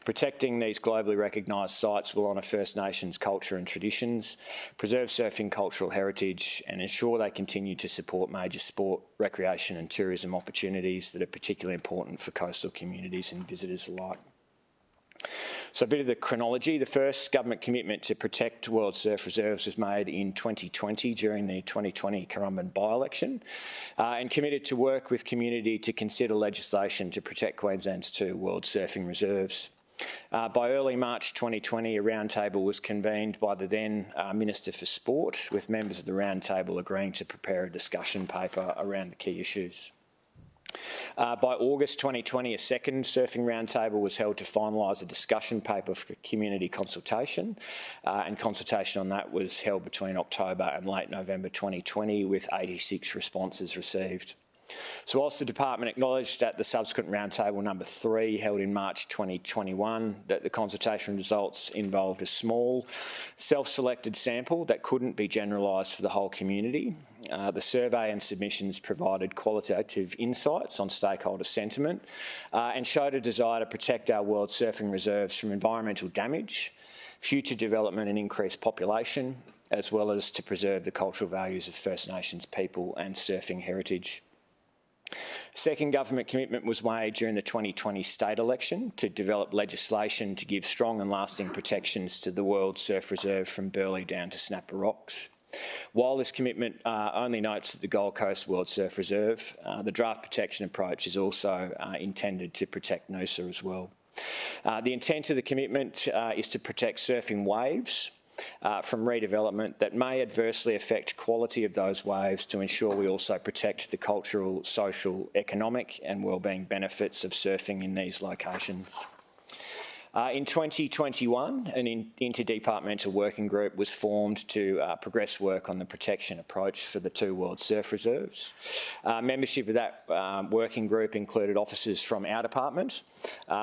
Protecting these globally recognised sites will honour First Nations culture and traditions, preserve surfing cultural heritage and ensure they continue to support major sport, recreation and tourism opportunities that are particularly important for coastal communities and visitors alike. So a bit of the chronology. The first government commitment to protect World Surf Reserves was made in 2020 during the 2020 Currumbin by-election and committed to work with community to consider legislation to protect Queensland's 2 World Surfing Reserves. By early March 2020, a roundtable was convened by the then Minister for Sport, with members of the roundtable agreeing to prepare a discussion paper around the key issues. By August 2020, a second surfing roundtable was held to finalise a discussion paper for community consultation, and consultation on that was held between October and late November 2020, with 86 responses received. So whilst the department acknowledged at the subsequent roundtable number 3 held in March 2021 that the consultation results involved a small self-selected sample that couldn't be generalised for the whole community, the survey and submissions provided qualitative insights on stakeholder sentiment and showed a desire to protect our world surfing reserves from environmental damage, future development and increased population, as well as to preserve the cultural values of First Nations people and surfing heritage. Second government commitment was made during the 2020 state election to develop legislation to give strong and lasting protections to the World Surf Reserve from Burleigh down to Snapper Rocks. While this commitment only notes the Gold Coast World Surf Reserve, the draft protection approach is also intended to protect Noosa as well. The intent of the commitment is to protect surfing waves from redevelopment that may adversely affect quality of those waves, to ensure we also protect the cultural, social, economic and wellbeing benefits of surfing in these locations. In 2021, an interdepartmental working group was formed to progress work on the protection approach for the 2 World Surf Reserves. Membership of that working group included officers from our department,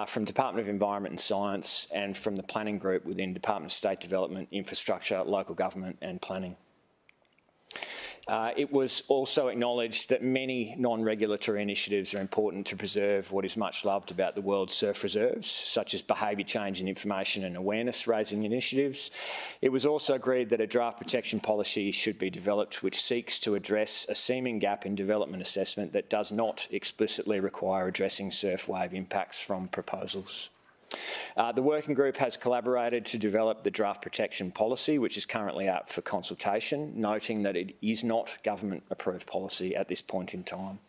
from Department of Environment and Science, and from the planning group within Department of State Development, Infrastructure, Local Government and Planning. It was also acknowledged that many non-regulatory initiatives are important to preserve what is much loved about the World Surf Reserves, such as behaviour change and information and awareness raising initiatives. It was also agreed that a draft protection policy should be developed which seeks to address a seeming gap in development assessment that does not explicitly require addressing surf wave impacts from proposals. The working group has collaborated to develop the draft protection policy, which is currently out for consultation, noting that it is not government-approved policy at this point in time.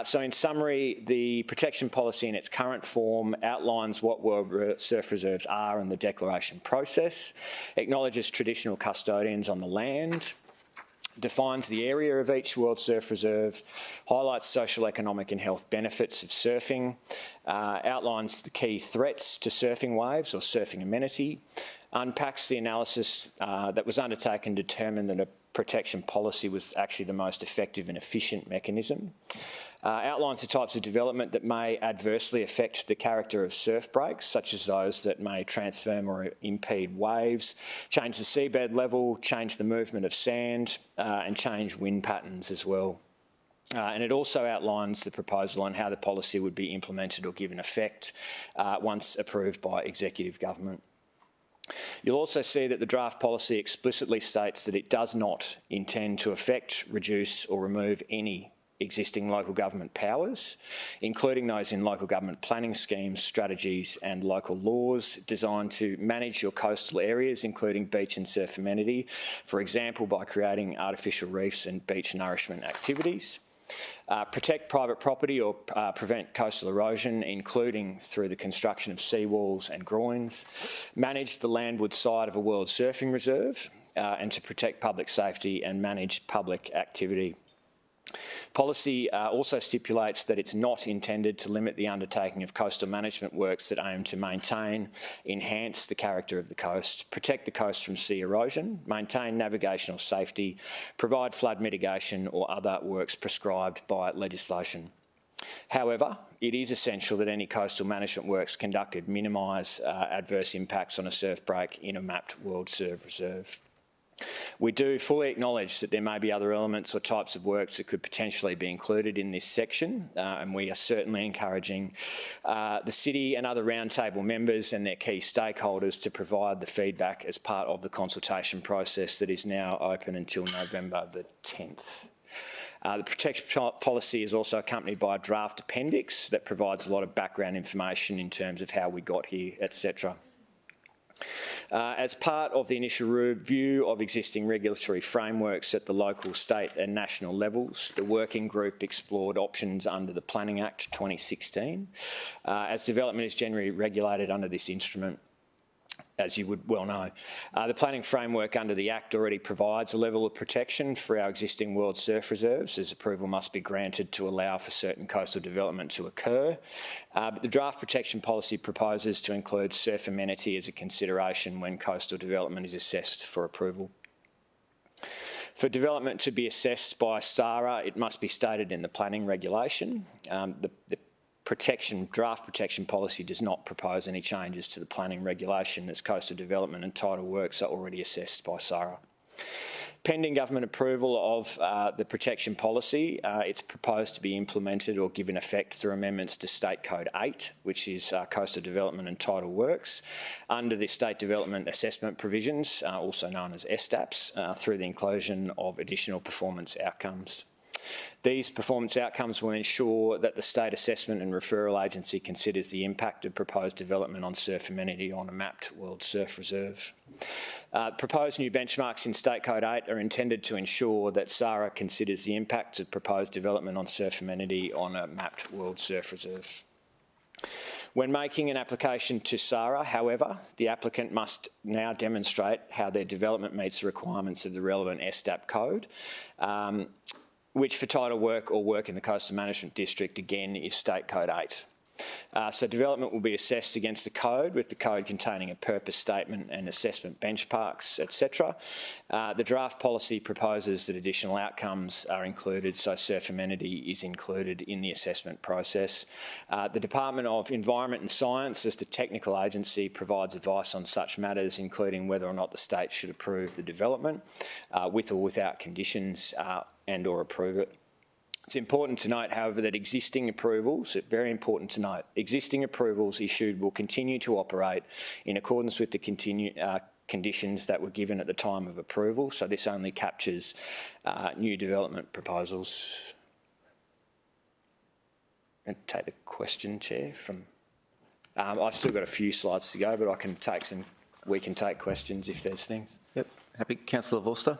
So in summary, the protection policy in its current form outlines what World Surf Reserves are and the declaration process, acknowledges traditional custodians on the land, defines the area of each World Surf Reserve, highlights social, economic and health benefits of surfing, outlines the key threats to surfing waves or surfing amenity, unpacks the analysis that was undertaken to determine that a protection policy was actually the most effective and efficient mechanism, outlines the types of development that may adversely affect the character of surf breaks, such as those that may transform or impede waves, change the seabed level, change the movement of sand, and change wind patterns as well. And it also outlines the proposal on how the policy would be implemented or given effect once approved by executive government. You'll also see that the draft policy explicitly states that it does not intend to affect, reduce or remove any existing local government powers, including those in local government planning schemes, strategies and local laws designed to manage your coastal areas, including beach and surf amenity, for example, by creating artificial reefs and beach nourishment activities. Protect private property or prevent coastal erosion, including through the construction of seawalls and groins. Manage the landward side of a World Surfing Reserve and to protect public safety and manage public activity. Policy also stipulates that it's not intended to limit the undertaking of coastal management works that aim to maintain, enhance the character of the coast, protect the coast from sea erosion, maintain navigational safety, provide flood mitigation or other works prescribed by legislation. However, it is essential that any coastal management works conducted minimise adverse impacts on a surf break in a mapped World Surf Reserve. We do fully acknowledge that there may be other elements or types of works that could potentially be included in this section, and we are certainly encouraging the City and other roundtable members and their key stakeholders to provide the feedback as part of the consultation process that is now open until November the 10th. The protection policy is also accompanied by a draft appendix that provides a lot of background information in terms of how we got here, etc. As part of the initial review of existing regulatory frameworks at the local, state and national levels, the working group explored options under the Planning Act 2016. As development is generally regulated under this instrument, as you would well know. The planning framework under the Act already provides a level of protection for our existing World Surf reserves, as approval must be granted to allow for certain coastal development to occur. But the draft protection policy proposes to include surf amenity as a consideration when coastal development is assessed for approval. For development to be assessed by SARA, it must be stated in the planning regulation. The draft protection policy does not propose any changes to the planning regulation, as coastal development and tidal works are already assessed by SARA. Pending government approval of the protection policy, it's proposed to be implemented or given effect through amendments to State Code 8, which is coastal development and tidal works, under the State Development Assessment Provisions, also known as SDAPs, through the inclusion of additional performance outcomes. These performance outcomes will ensure that the State Assessment and Referral Agency considers the impact of proposed development on surf amenity on a mapped World Surf Reserve. Proposed new benchmarks in State Code 8 are intended to ensure that SARA considers the impacts of proposed development on surf amenity on a mapped World Surf Reserve. When making an application to SARA, however, the applicant must now demonstrate how their development meets the requirements of the relevant SDAP code, which for tidal work or work in the Coastal Management District, again, is State Code 8. So development will be assessed against the code, with the code containing a purpose statement and assessment benchmarks, etc. The draft policy proposes that additional outcomes are included, so surf amenity is included in the assessment process. The Department of Environment and Science, as the technical agency, provides advice on such matters, including whether or not the state should approve the development, with or without conditions, and or approve it. It's important to note, however, that existing approvals, very important to note, existing approvals issued will continue to operate in accordance with the conditions that were given at the time of approval. So this only captures new development proposals. I'm going to take the question, Chair, from... I've still got a few slides to go, but we can take questions if there's things. Yep. Happy. Councillor Vorster.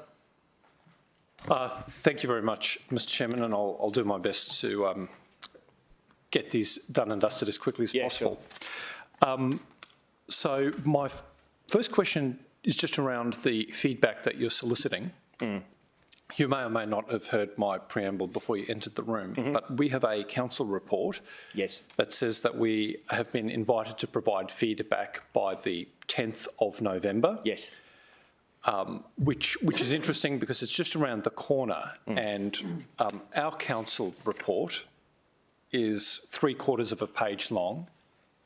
Thank you very much, Mr Chairman, and I'll do my best to get these done and dusted as quickly as possible. Sure. So my first question is just around the feedback that you're soliciting. You may or may not have heard my preamble before you entered the room, but we have a council report that says that we have been invited to provide feedback by the 10th of November. Yes. Which is interesting because it's just around the corner, and our council report is 3/4 of a page long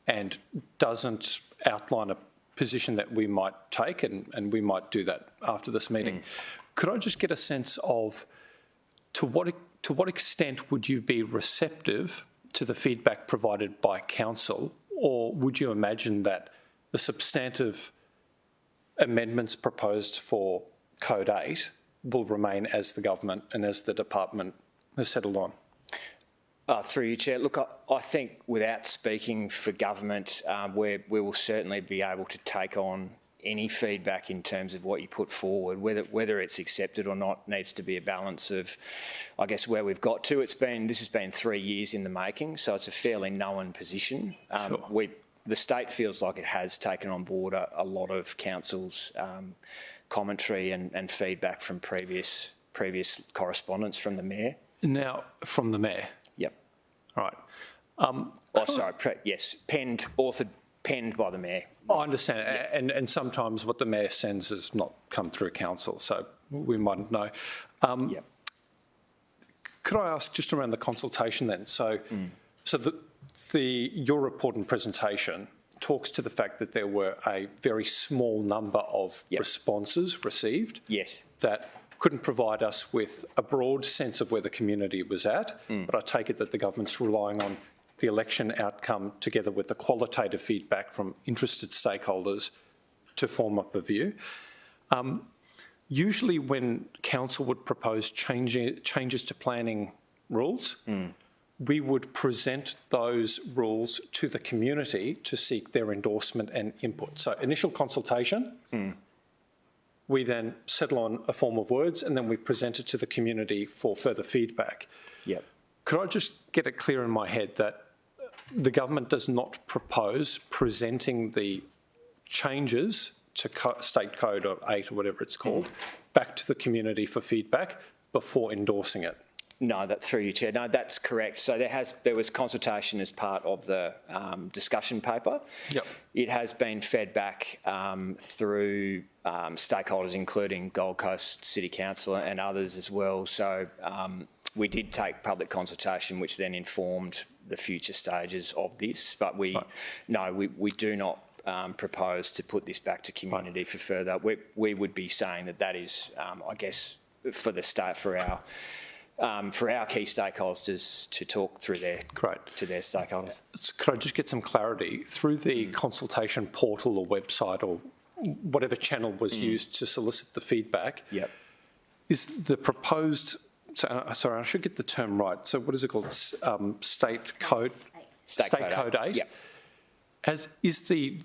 and doesn't outline a position that we might take, and we might do that after this meeting. Could I just get a sense of to what extent would you be receptive to the feedback provided by council, or would you imagine that the substantive amendments proposed for Code 8 will remain as the government and as the department has settled on? Through you, Chair. Look, I think without speaking for government, we will certainly be able to take on any feedback in terms of what you put forward. Whether it's accepted or not needs to be a balance of, I guess, where we've got to. This has been 3 years in the making, so it's a fairly known position. Sure. The state feels like it has taken on board a lot of council's commentary and feedback from previous correspondence from the Mayor. Now, from the Mayor? Yep. All right. Yes, penned by the Mayor. I understand, and sometimes what the Mayor sends has not come through council, so we mightn't know. Could I ask just around the consultation then? So your report and presentation talks to the fact that there were a very small number of responses received that couldn't provide us with a broad sense of where the community was at, but I take it that the government's relying on the election outcome together with the qualitative feedback from interested stakeholders to form up a view. Usually when council would propose changes to planning rules, we would present those rules to the community to seek their endorsement and input. So initial consultation, we then settle on a form of words, and then we present it to the community for further feedback. Yep. Could I just get it clear in my head that the government does not propose presenting the changes to State Code of 8 or whatever it's called back to the community for feedback before endorsing it? No, through you, Chair. No, that's correct. So there was consultation as part of the discussion paper. Yep. It has been fed back through stakeholders, including Gold Coast City Council and others as well. So we did take public consultation, which then informed the future stages of this. But we do not propose to put this back to community for further. We would be saying that is, I guess, for the start for our key stakeholders to talk through to their stakeholders. Could I just get some clarity? Through the consultation portal or website or whatever channel was used to solicit the feedback, is the proposed, sorry, I should get the term right. So what is it called? State Code? State Code 8? Yep. Is the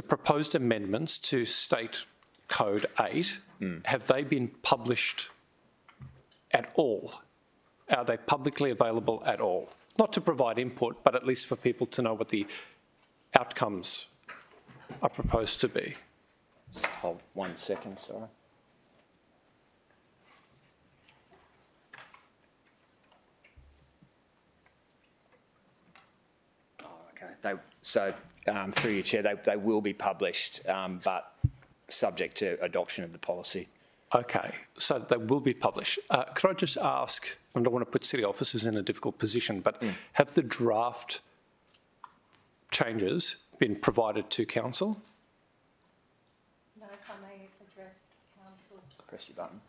proposed amendments to State Code 8, have they been published at all? Are they publicly available at all? Not to provide input, but at least for people to know what the outcomes are proposed to be. Hold 1 second, sorry. Oh, okay. Through your Chair, they will be published, but subject to adoption of the policy. Okay, so they will be published. Could I just ask, I don't want to put city officers in a difficult position, but have the draft changes been provided to council? No, if I may address council. Press your button.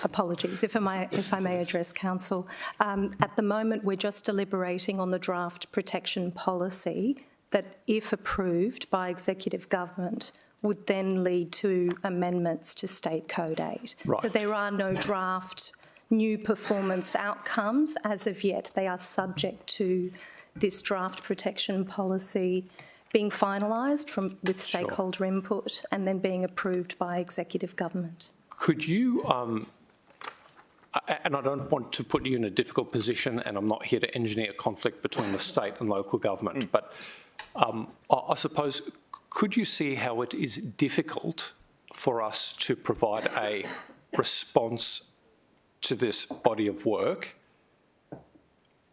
Apologies, if I may address council. At the moment, we're just deliberating on the draft protection policy that, if approved by executive government, would then lead to amendments to State Code 8. Right. So there are no draft new performance outcomes as of yet. They are subject to this draft protection policy being finalised with stakeholder input and then being approved by executive government. Could you, and I don't want to put you in a difficult position, and I'm not here to engineer a conflict between the state and local government, but I suppose, could you see how it is difficult for us to provide a response to this body of work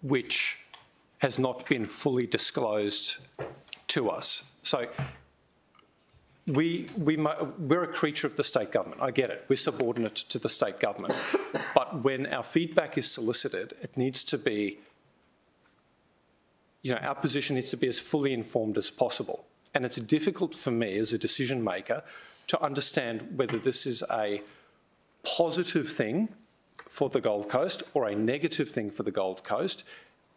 which has not been fully disclosed to us? So we're a creature of the state government. I get it. We're subordinate to the state government. But when our feedback is solicited, it needs to be, our position needs to be as fully informed as possible. And it's difficult for me as a decision maker to understand whether this is a positive thing for the Gold Coast or a negative thing for the Gold Coast,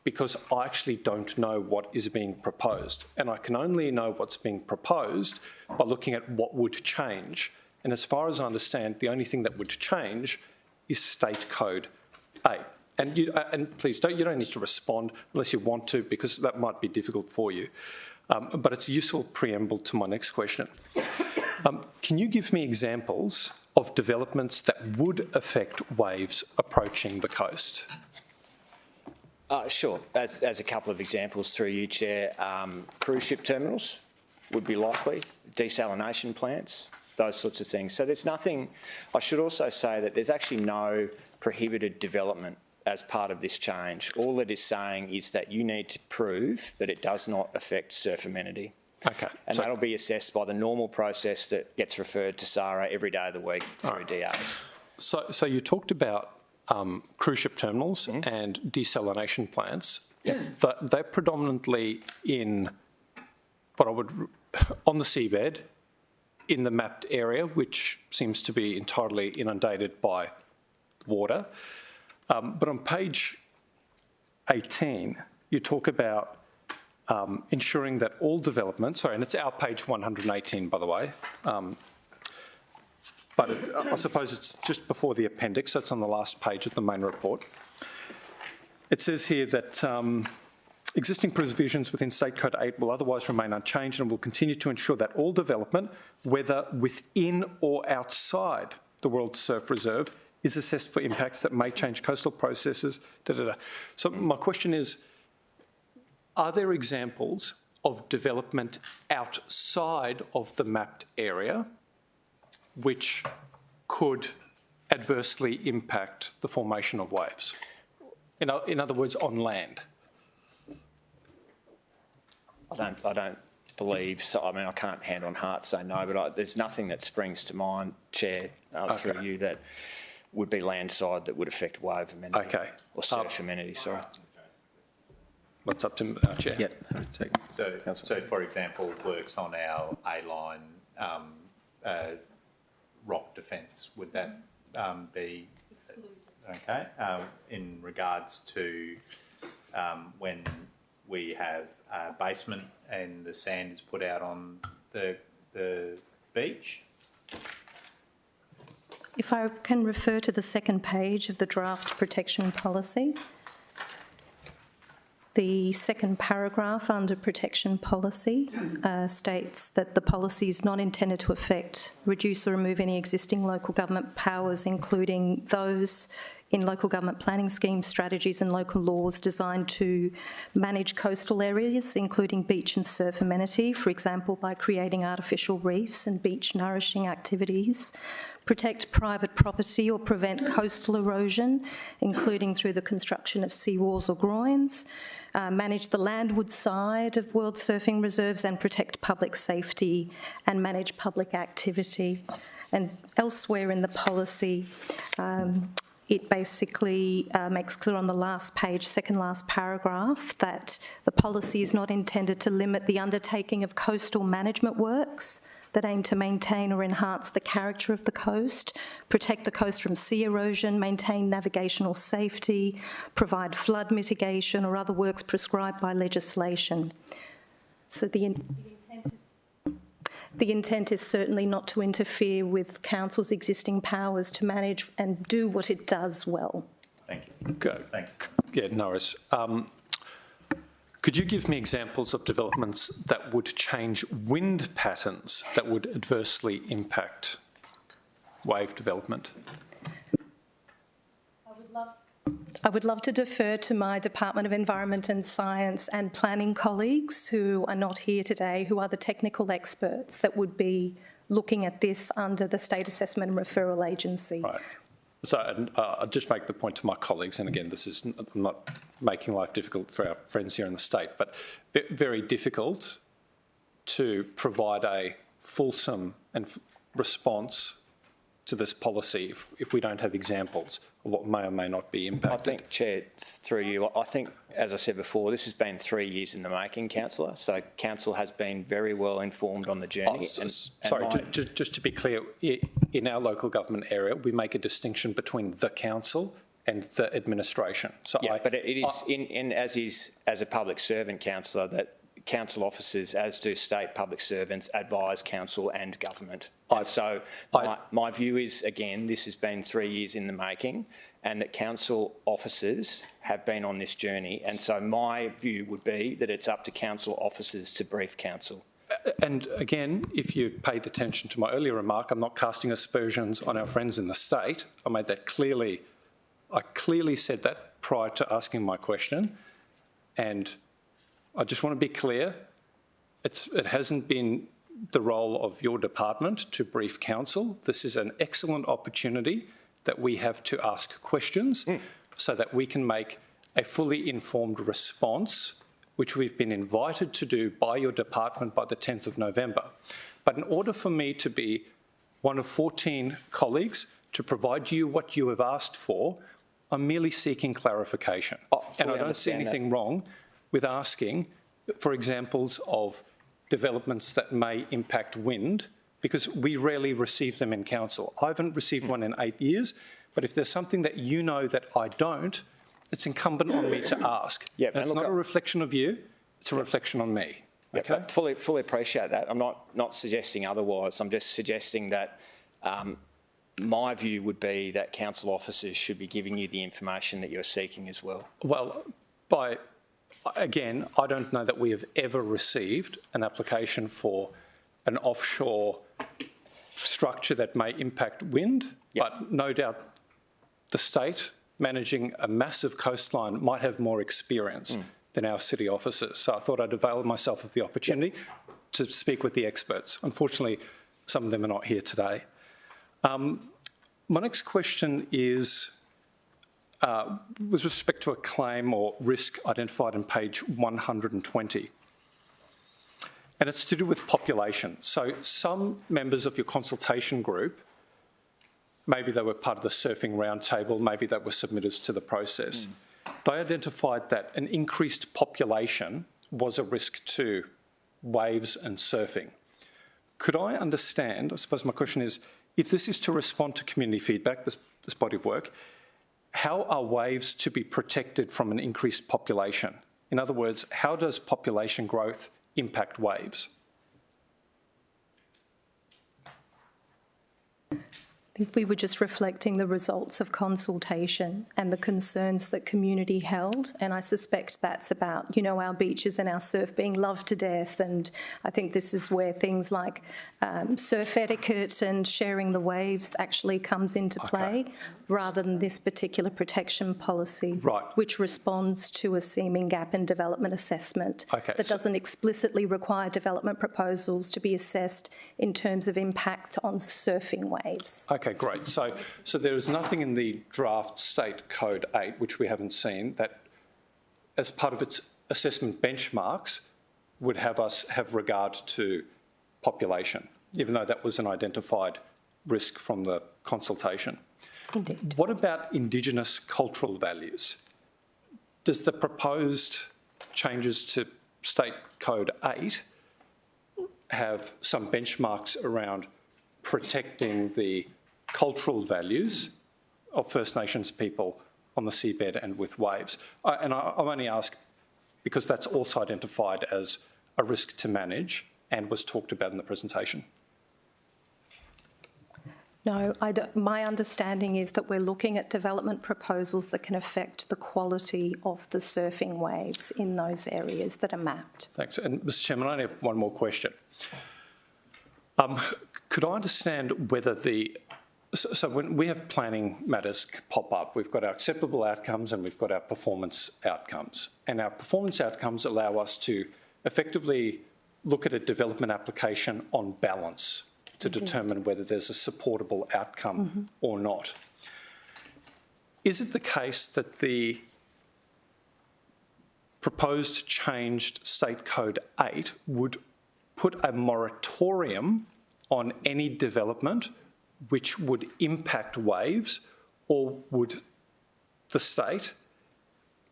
because I actually don't know what is being proposed. And I can only know what's being proposed by looking at what would change. And as far as I understand, the only thing that would change is State Code 8. And please, you don't need to respond unless you want to, because that might be difficult for you. But it's a useful preamble to my next question. Can you give me examples of developments that would affect waves approaching the coast? Sure. As a couple of examples through you, Chair, cruise ship terminals would be likely, desalination plants, those sorts of things. So there's nothing, I should also say that there's actually no prohibited development as part of this change. All it is saying is that you need to prove that it does not affect surf amenity. Okay. And that'll be assessed by the normal process that gets referred to SARA every day of the week through DAs. So you talked about cruise ship terminals and desalination plants. They're predominantly in on the seabed, in the mapped area, which seems to be entirely inundated by water. But on page 18, you talk about ensuring that all development, and it's our page 118, by the way, but I suppose it's just before the appendix, so it's on the last page of the main report. It says here that existing provisions within State Code 8 will otherwise remain unchanged and will continue to ensure that all development, whether within or outside the World Surf Reserve, is assessed for impacts that may change coastal processes, So my question is, are there examples of development outside of the mapped area which could adversely impact the formation of waves? In other words, on land? I don't believe so. I mean, I can't hand on heart say no, but there's nothing that springs to mind, Chair, through you, that would be landside that would affect wave amenity or surf amenity, sorry. What's up to Chair? Yep. So, for example, works on our A-line rock defence, would that be okay? In regards to when we have a basement and the sand is put out on the beach? If I can refer to the second page of the draft protection policy, the second paragraph under protection policy states that the policy is not intended to affect, reduce or remove any existing local government powers, including those in local government planning schemes, strategies and local laws designed to manage coastal areas, including beach and surf amenity, for example, by creating artificial reefs and beach nourishing activities, protect private property or prevent coastal erosion, including through the construction of seawalls or groins, manage the landward side of world surfing reserves and protect public safety and manage public activity. And elsewhere in the policy, it basically makes clear on the last page, second last paragraph, that the policy is not intended to limit the undertaking of coastal management works that aim to maintain or enhance the character of the coast, protect the coast from sea erosion, maintain navigational safety, provide flood mitigation or other works prescribed by legislation. So the intent is certainly not to interfere with Council's existing powers to manage and do what it does well. Thank you. Good. Thanks. Yeah, Norris. Could you give me examples of developments that would change wind patterns that would adversely impact wave development? I would love to defer to my Department of Environment and Science and Planning colleagues who are not here today, who are the technical experts that would be looking at this under the State Assessment and Referral Agency. Right. So I'll just make the point to my colleagues, and again, this is I'm not making life difficult for our friends here in the state, but very difficult to provide a fulsome and response to this policy if we don't have examples of what may or may not be impacted. I think, Chair, through you, I think, as I said before, this has been 3 years in the making, Councillor, so Council has been very well informed on the journey. Just to be clear, in our local government area, we make a distinction between the Council and the administration. So yeah, but it is, as a public servant, Councillor, that Council officers, as do state public servants, advise Council and government. My view is, again, this has been 3 years in the making and that Council officers have been on this journey. And so my view would be that it's up to Council officers to brief Council. And again, if you paid attention to my earlier remark, I'm not casting aspersions on our friends in the state. I made that clearly. I clearly said that prior to asking my question. And I just want to be clear, it hasn't been the role of your department to brief Council. This is an excellent opportunity that we have to ask questions so that we can make a fully informed response, which we've been invited to do by your department by the 10th of November. But in order for me to be one of 14 colleagues to provide you what you have asked for, I'm merely seeking clarification. And I don't see anything wrong with asking for examples of developments that may impact wind, because we rarely receive them in Council. I haven't received one in 8 years, but if there's something that you know that I don't, it's incumbent on me to ask. Yeah, and it's not a reflection of you, it's a reflection on me. Yeah, okay? Fully appreciate that. I'm not suggesting otherwise. I'm just suggesting that my view would be that council officers should be giving you the information that you're seeking as well. Well, again, I don't know that we have ever received an application for an offshore structure that may impact wind, but no doubt the state managing a massive coastline might have more experience than our city officers. So I thought I'd avail myself of the opportunity to speak with the experts. Unfortunately, some of them are not here today. My next question is with respect to a claim or risk identified on page 120. And it's to do with population. So some members of your consultation group, maybe they were part of the surfing roundtable, maybe they were submitters to the process. They identified that an increased population was a risk to waves and surfing. Could I understand, I suppose my question is, if this is to respond to community feedback, this body of work, how are waves to be protected from an increased population? In other words, how does population growth impact waves? I think we were just reflecting the results of consultation and the concerns that community held, and I suspect that's about, you know, our beaches and our surf being loved to death, and I think this is where things like surf etiquette and sharing the waves actually comes into play, rather than this particular protection policy, which responds to a seeming gap in development assessment that doesn't explicitly require development proposals to be assessed in terms of impact on surfing waves. Okay, great. So there is nothing in the draft State Code 8, which we haven't seen, that as part of its assessment benchmarks would have us have regard to population, even though that was an identified risk from the consultation. Indeed. What about Indigenous cultural values? Does the proposed changes to State Code 8 have some benchmarks around protecting the cultural values of First Nations people on the seabed and with waves? And I'll only ask because that's also identified as a risk to manage and was talked about in the presentation. No, my understanding is that we're looking at development proposals that can affect the quality of the surfing waves in those areas that are mapped. Thanks. And Mr Chairman, I only have one more question. Could I understand whether so when we have planning matters pop up, we've got our acceptable outcomes and we've got our performance outcomes. And our performance outcomes allow us to effectively look at a development application on balance to determine whether there's a supportable outcome or not. Is it the case that the proposed changed State Code 8 would put a moratorium on any development which would impact waves, or would the state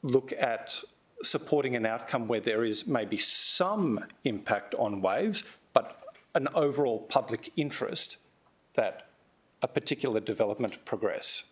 look at supporting an outcome where there is maybe some impact on waves, but an overall public interest that a particular development progress?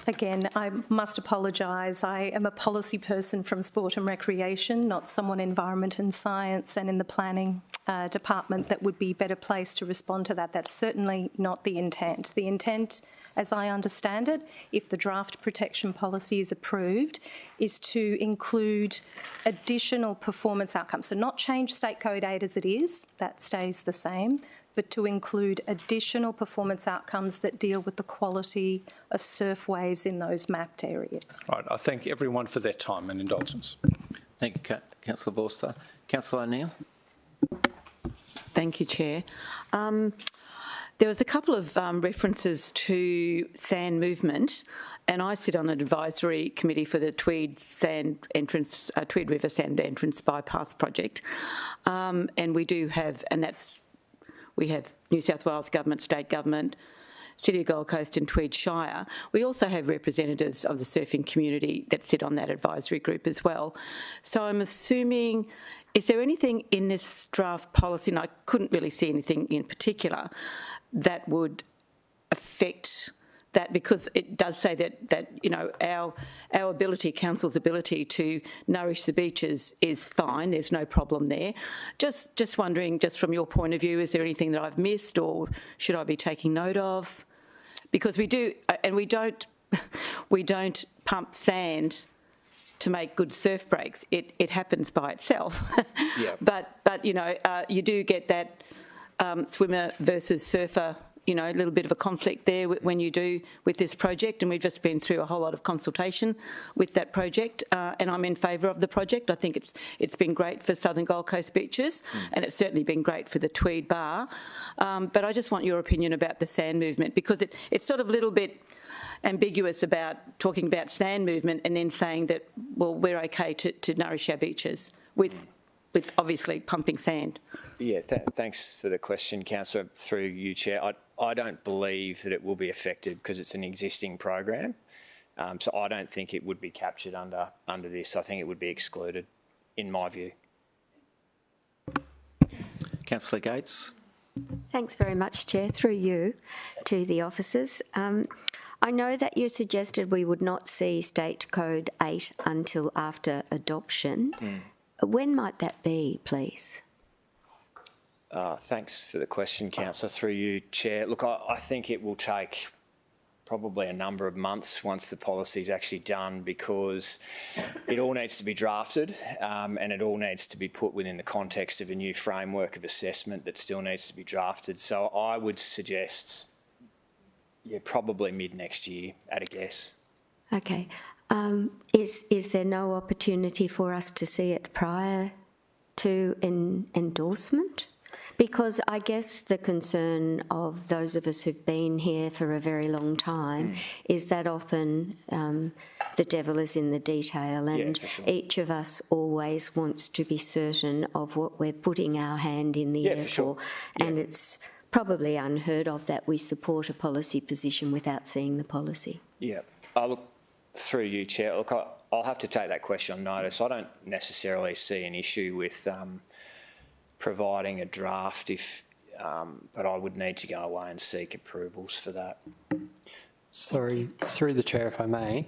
Again, I must apologise. I am a policy person from sport and recreation, not someone in environment and science and in the planning department that would be better placed to respond to that. That's certainly not the intent. The intent, as I understand it, if the draft protection policy is approved, is to include additional performance outcomes. So not change State Code 8 as it is, that stays the same, but to include additional performance outcomes that deal with the quality of surf waves in those mapped areas. Right, I thank everyone for their time and indulgence. Thank you, Councillor Vorster. Councillor O'Neill. Thank you, Chair. There was a couple of references to sand movement, and I sit on an advisory committee for the Tweed River Sand Entrance Bypass project, and we do have, we have New South Wales Government, State Government, City of Gold Coast and Tweed Shire. We also have representatives of the surfing community that sit on that advisory group as well. So I'm assuming, is there anything in this draft policy, and I couldn't really see anything in particular, that would affect that because it does say that you know, our ability, council's ability to nourish the beaches is fine. There's no problem there. Just wondering, just from your point of view, is there anything that I've missed or should I be taking note of? Because we do, and we don't pump sand to make good surf breaks. It happens by itself. Yeah. But you know, you do get that swimmer versus surfer, you know, a little bit of a conflict there when you do with this project, and we've just been through a whole lot of consultation with that project, and I'm in favour of the project. I think it's been great for Southern Gold Coast beaches, and it's certainly been great for the Tweed Bar. But I just want your opinion about the sand movement, because it's sort of a little bit ambiguous about talking about sand movement and then saying that, well, we're okay to nourish our beaches with obviously pumping sand. Yeah, thanks for the question, Councillor, through you, Chair. I don't believe that it will be affected because it's an existing program. So I don't think it would be captured under this. I think it would be excluded, in my view. Councillor Gates. Thanks very much, Chair. Through you to the officers. I know that you suggested we would not see State Code 8 until after adoption. When might that be, please? Thanks for the question, Councillor, through you, Chair. Look, I think it will take probably a number of months once the policy is actually done, because it all needs to be drafted and it all needs to be put within the context of a new framework of assessment that still needs to be drafted. So I would suggest, yeah, probably mid-next year at a guess. Okay. Is there no opportunity for us to see it prior to endorsement? Because I guess the concern of those of us who've been here for a very long time is that often the devil is in the detail, and each of us always wants to be certain of what we're putting our hand in the air for. And it's probably unheard of that we support a policy position without seeing the policy. Yeah. Look, through you, Chair, look, I'll have to take that question on notice. I don't necessarily see an issue with providing a draft, but I would need to go away and seek approvals for that. Sorry, through the Chair, if I may.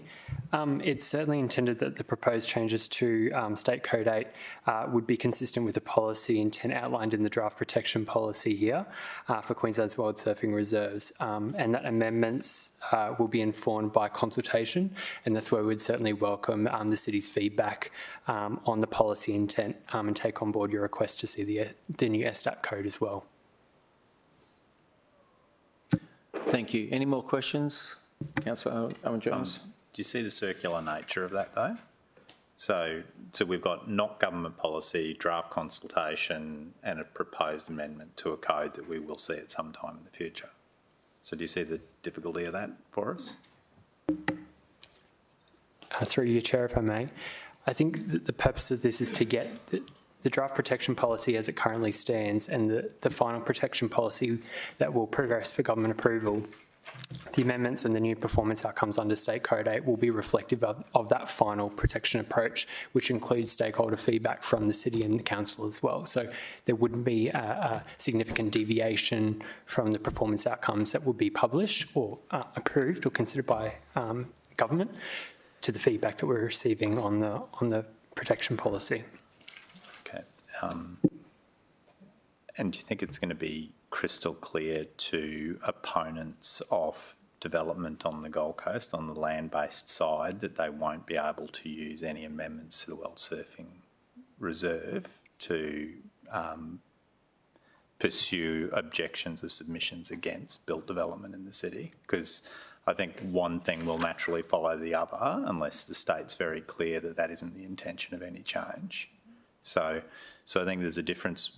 It's certainly intended that the proposed changes to State Code 8 would be consistent with the policy intent outlined in the draft protection policy here for Queensland's World Surfing Reserves, and that amendments will be informed by consultation, and that's where we'd certainly welcome the city's feedback on the policy intent and take on board your request to see the new SDAP code as well. Thank you. Any more questions? Councillor Owen-Jones. Do you see the circular nature of that, though? So we've got not government policy, draft consultation, and a proposed amendment to a code that we will see at some time in the future. So do you see the difficulty of that for us? Through you, Chair, if I may. I think that the purpose of this is to get the draft protection policy as it currently stands and the final protection policy that will progress for government approval. The amendments and the new performance outcomes under State Code 8 will be reflective of that final protection approach, which includes stakeholder feedback from the city and the council as well. So there wouldn't be a significant deviation from the performance outcomes that would be published or approved or considered by government to the feedback that we're receiving on the protection policy. Okay. And do you think it's going to be crystal clear to opponents of development on the Gold Coast, on the land-based side, that they won't be able to use any amendments to the World Surfing Reserve to pursue objections or submissions against built development in the city? Because I think one thing will naturally follow the other unless the state's very clear that that isn't the intention of any change. So I think there's a difference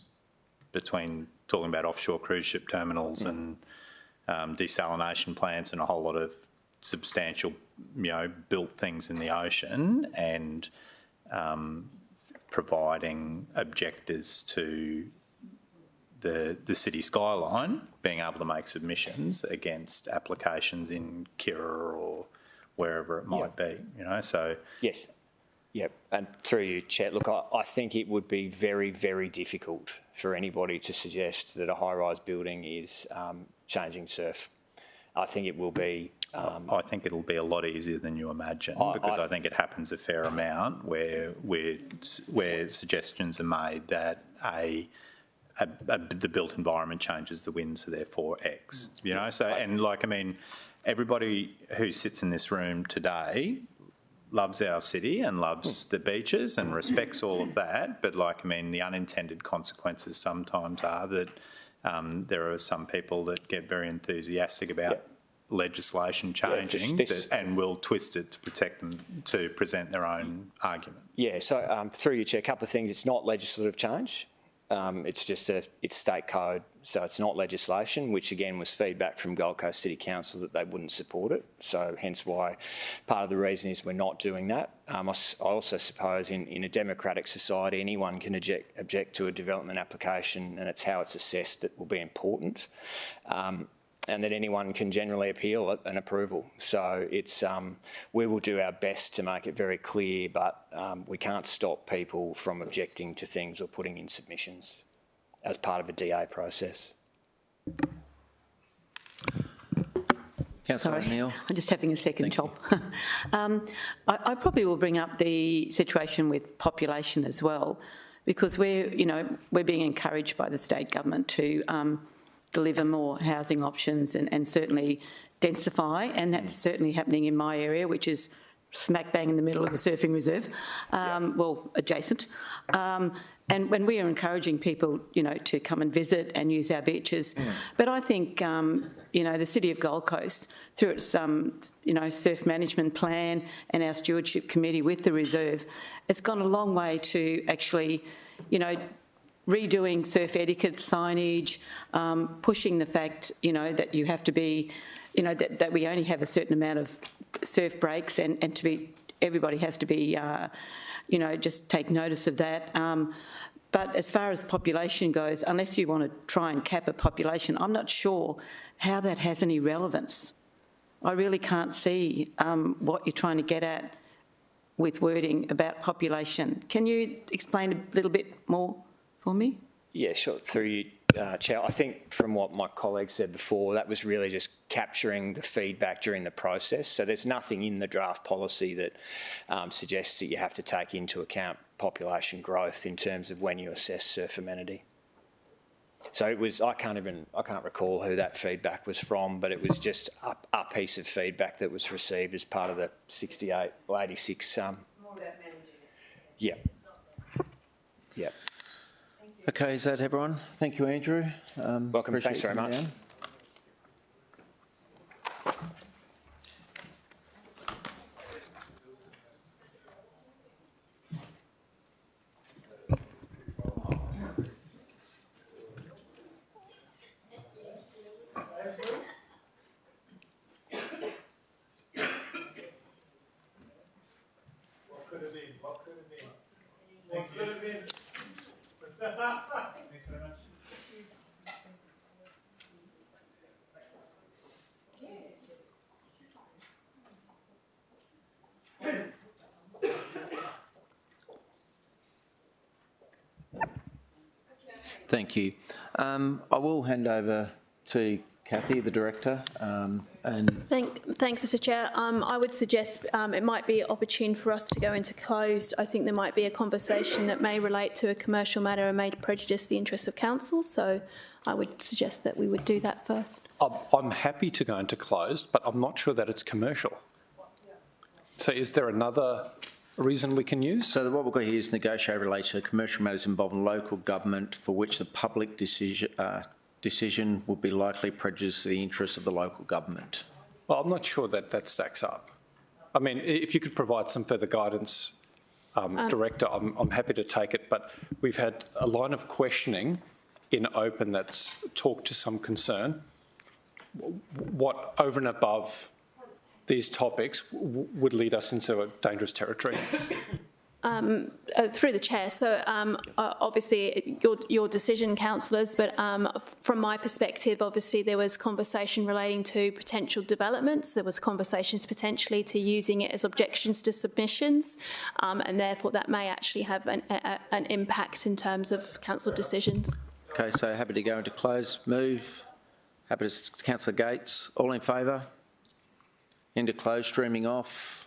between talking about offshore cruise ship terminals and desalination plants and a whole lot of substantial, built things in the ocean, and providing objectors to the city skyline being able to make submissions against applications in Kirra or wherever it might be, so... Yes. Yep, and through you, Chair, look, I think it would be very, very difficult for anybody to suggest that a high-rise building is changing surf. I think it will be I think it'll be a lot easier than you imagine, because I think it happens a fair amount where suggestions are made that the built environment changes the wind, so therefore X. You know, so and like I mean, everybody who sits in this room today loves our city and loves the beaches and respects all of that, but like I mean, the unintended consequences sometimes are that there are some people that get very enthusiastic about legislation changing and will twist it to protect them, to present their own argument. Yeah, so through you, Chair, a couple of things. It's not legislative change. It's just it's state code, so it's not legislation, which again was feedback from Gold Coast City Council that they wouldn't support it. So hence why part of the reason is we're not doing that. I also suppose in a democratic society, anyone can object to a development application, and it's how it's assessed that will be important. And that anyone can generally appeal an approval. So it's we will do our best to make it very clear, but we can't stop people from objecting to things or putting in submissions as part of a DA process. Councillor O'Neill. I'm just having a second chop. I probably will bring up the situation with population as well, because we're being encouraged by the state government to deliver more housing options and certainly densify, and that's certainly happening in my area, which is smack bang in the middle of the surfing reserve, well, adjacent. And when we are encouraging people, to come and visit and use our beaches, but I think, the City of Gold Coast, through its, surf management plan and our stewardship committee with the reserve, it's gone a long way to actually, redoing surf etiquette signage, pushing the fact, that you have to be, that we only have a certain amount of surf breaks and to be, everybody has to be, just take notice of that. But as far as population goes, unless you want to try and cap a population, I'm not sure how that has any relevance. I really can't see what you're trying to get at with wording about population. Can you explain a little bit more for me? Yeah, sure. Through you, Chair. I think from what my colleague said before, that was really just capturing the feedback during the process. So there's nothing in the draft policy that suggests that you have to take into account population growth in terms of when you assess surf amenity. So it was, I can't recall who that feedback was from, but it was just a piece of feedback that was received as part of the 68 or 86. More about managing it. Yeah. Yeah. Okay, is that everyone? Thank you, Andrew. Welcome. Thanks very much. Thank you. I will hand over to Kathy, the Director. Thanks, Mr Chair. I would suggest it might be opportune for us to go into closed. I think there might be a conversation that may relate to a commercial matter and may prejudice the interests of council, so I would suggest that we would do that first. I'm happy to go into closed, but I'm not sure that it's commercial. So is there another reason we can use? So what we've got here is negotiate relation to commercial matters involving local government for which the public decision would be likely prejudice the interests of the local government. Well, I'm not sure that that stacks up. I mean, if you could provide some further guidance, Director, I'm happy to take it, but we've had a line of questioning in open that's talked to some concern. What, over and above these topics, would lead us into a dangerous territory? Through the chair, so obviously your decision, councillors, but from my perspective, obviously there was conversation relating to potential developments, there was conversations potentially to using it as objections to submissions, and therefore that may actually have an impact in terms of council decisions. Okay, so happy to go into close. Move. Happy to, Councillor Gates. All in favour? Into closed, streaming off.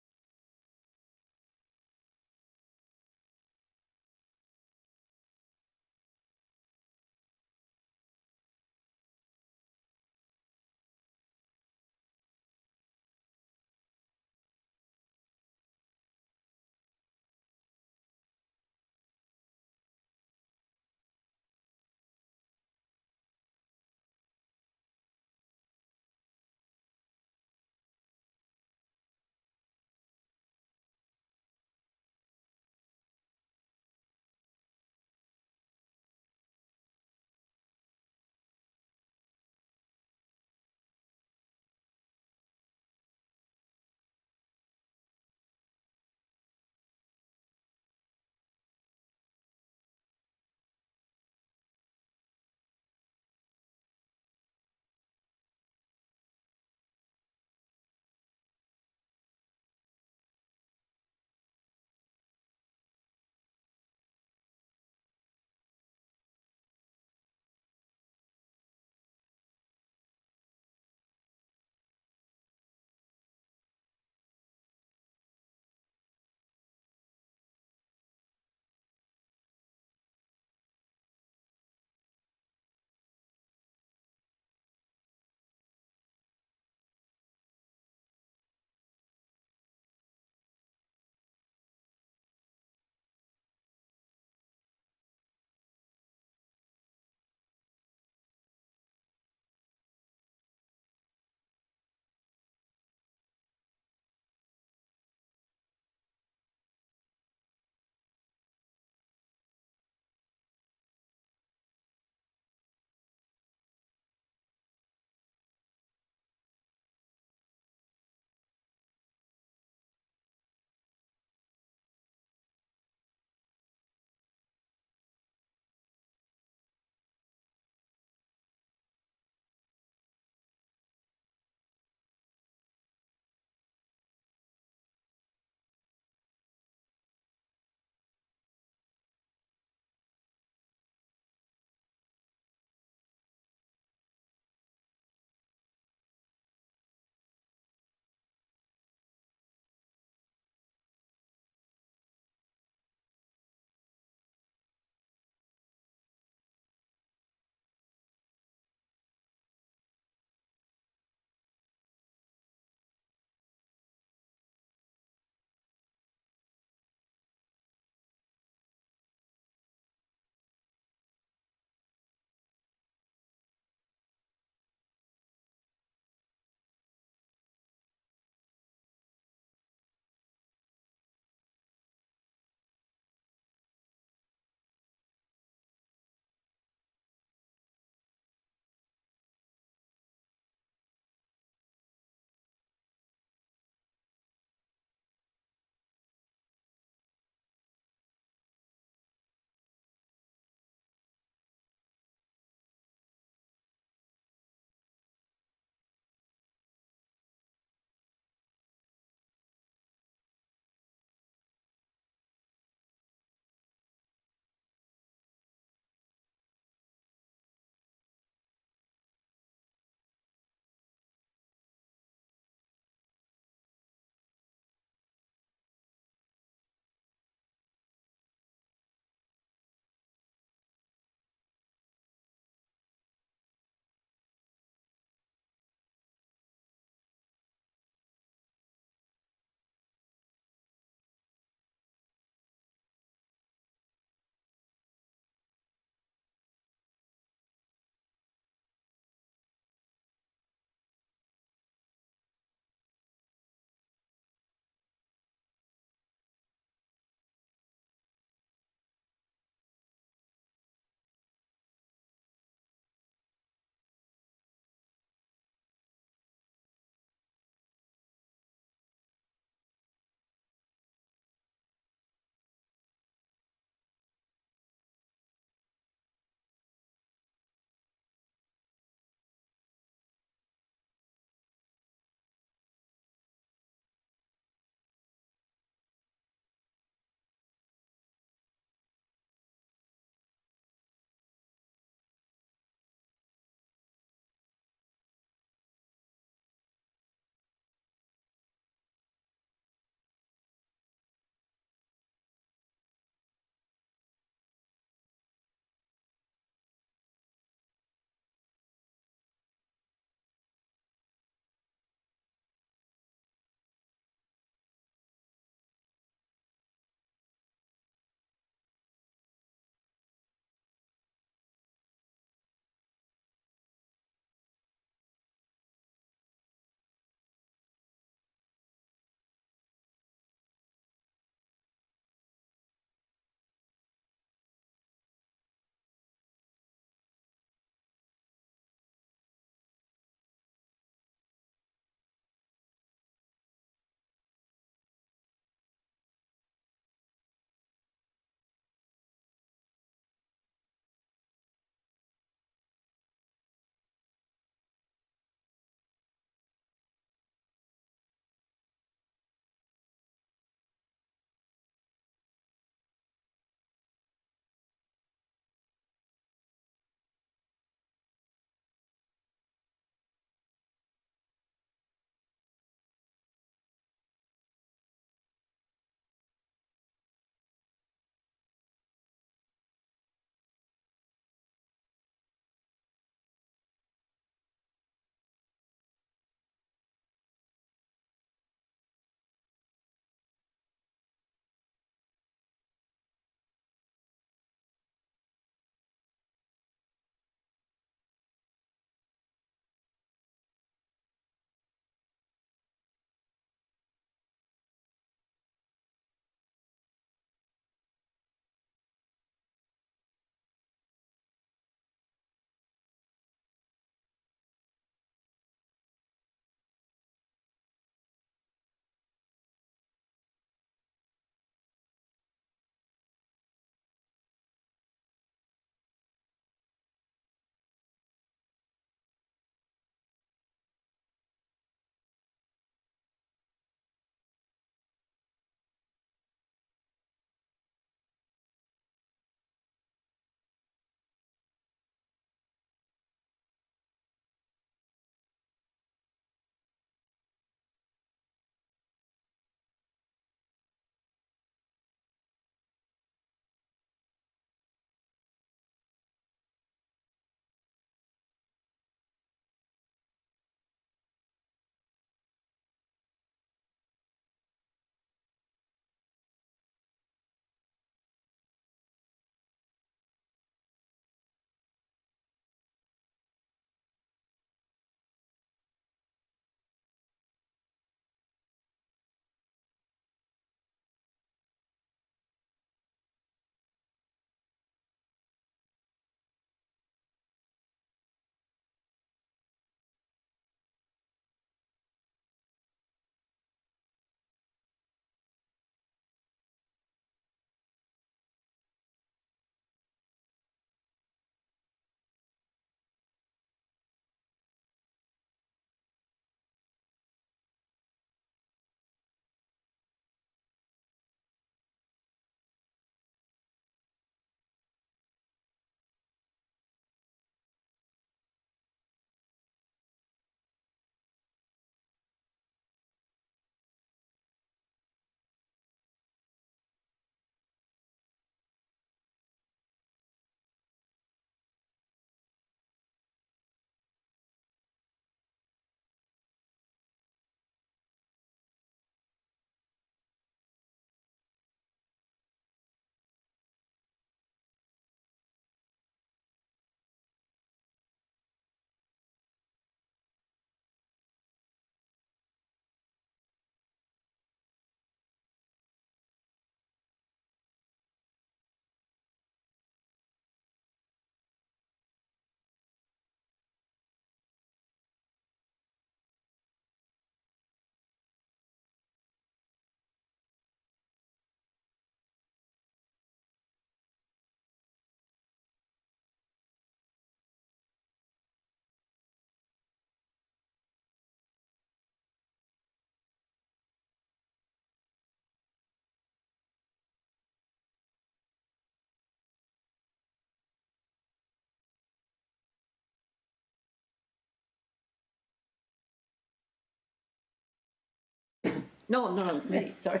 No, me, sorry.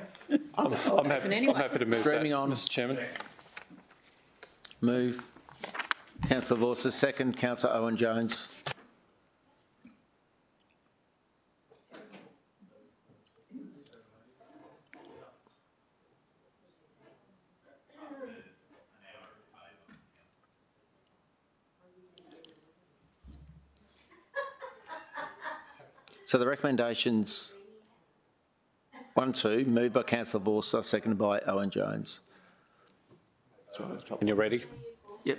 I'm happy to move that, Streaming on. Mr Chairman. Move. Councillor Vorster, second. Councillor Owen-Jones. So the recommendations, 1, 2, moved by Councillor Vorster, seconded by Owen-Jones. And you're ready? Yep.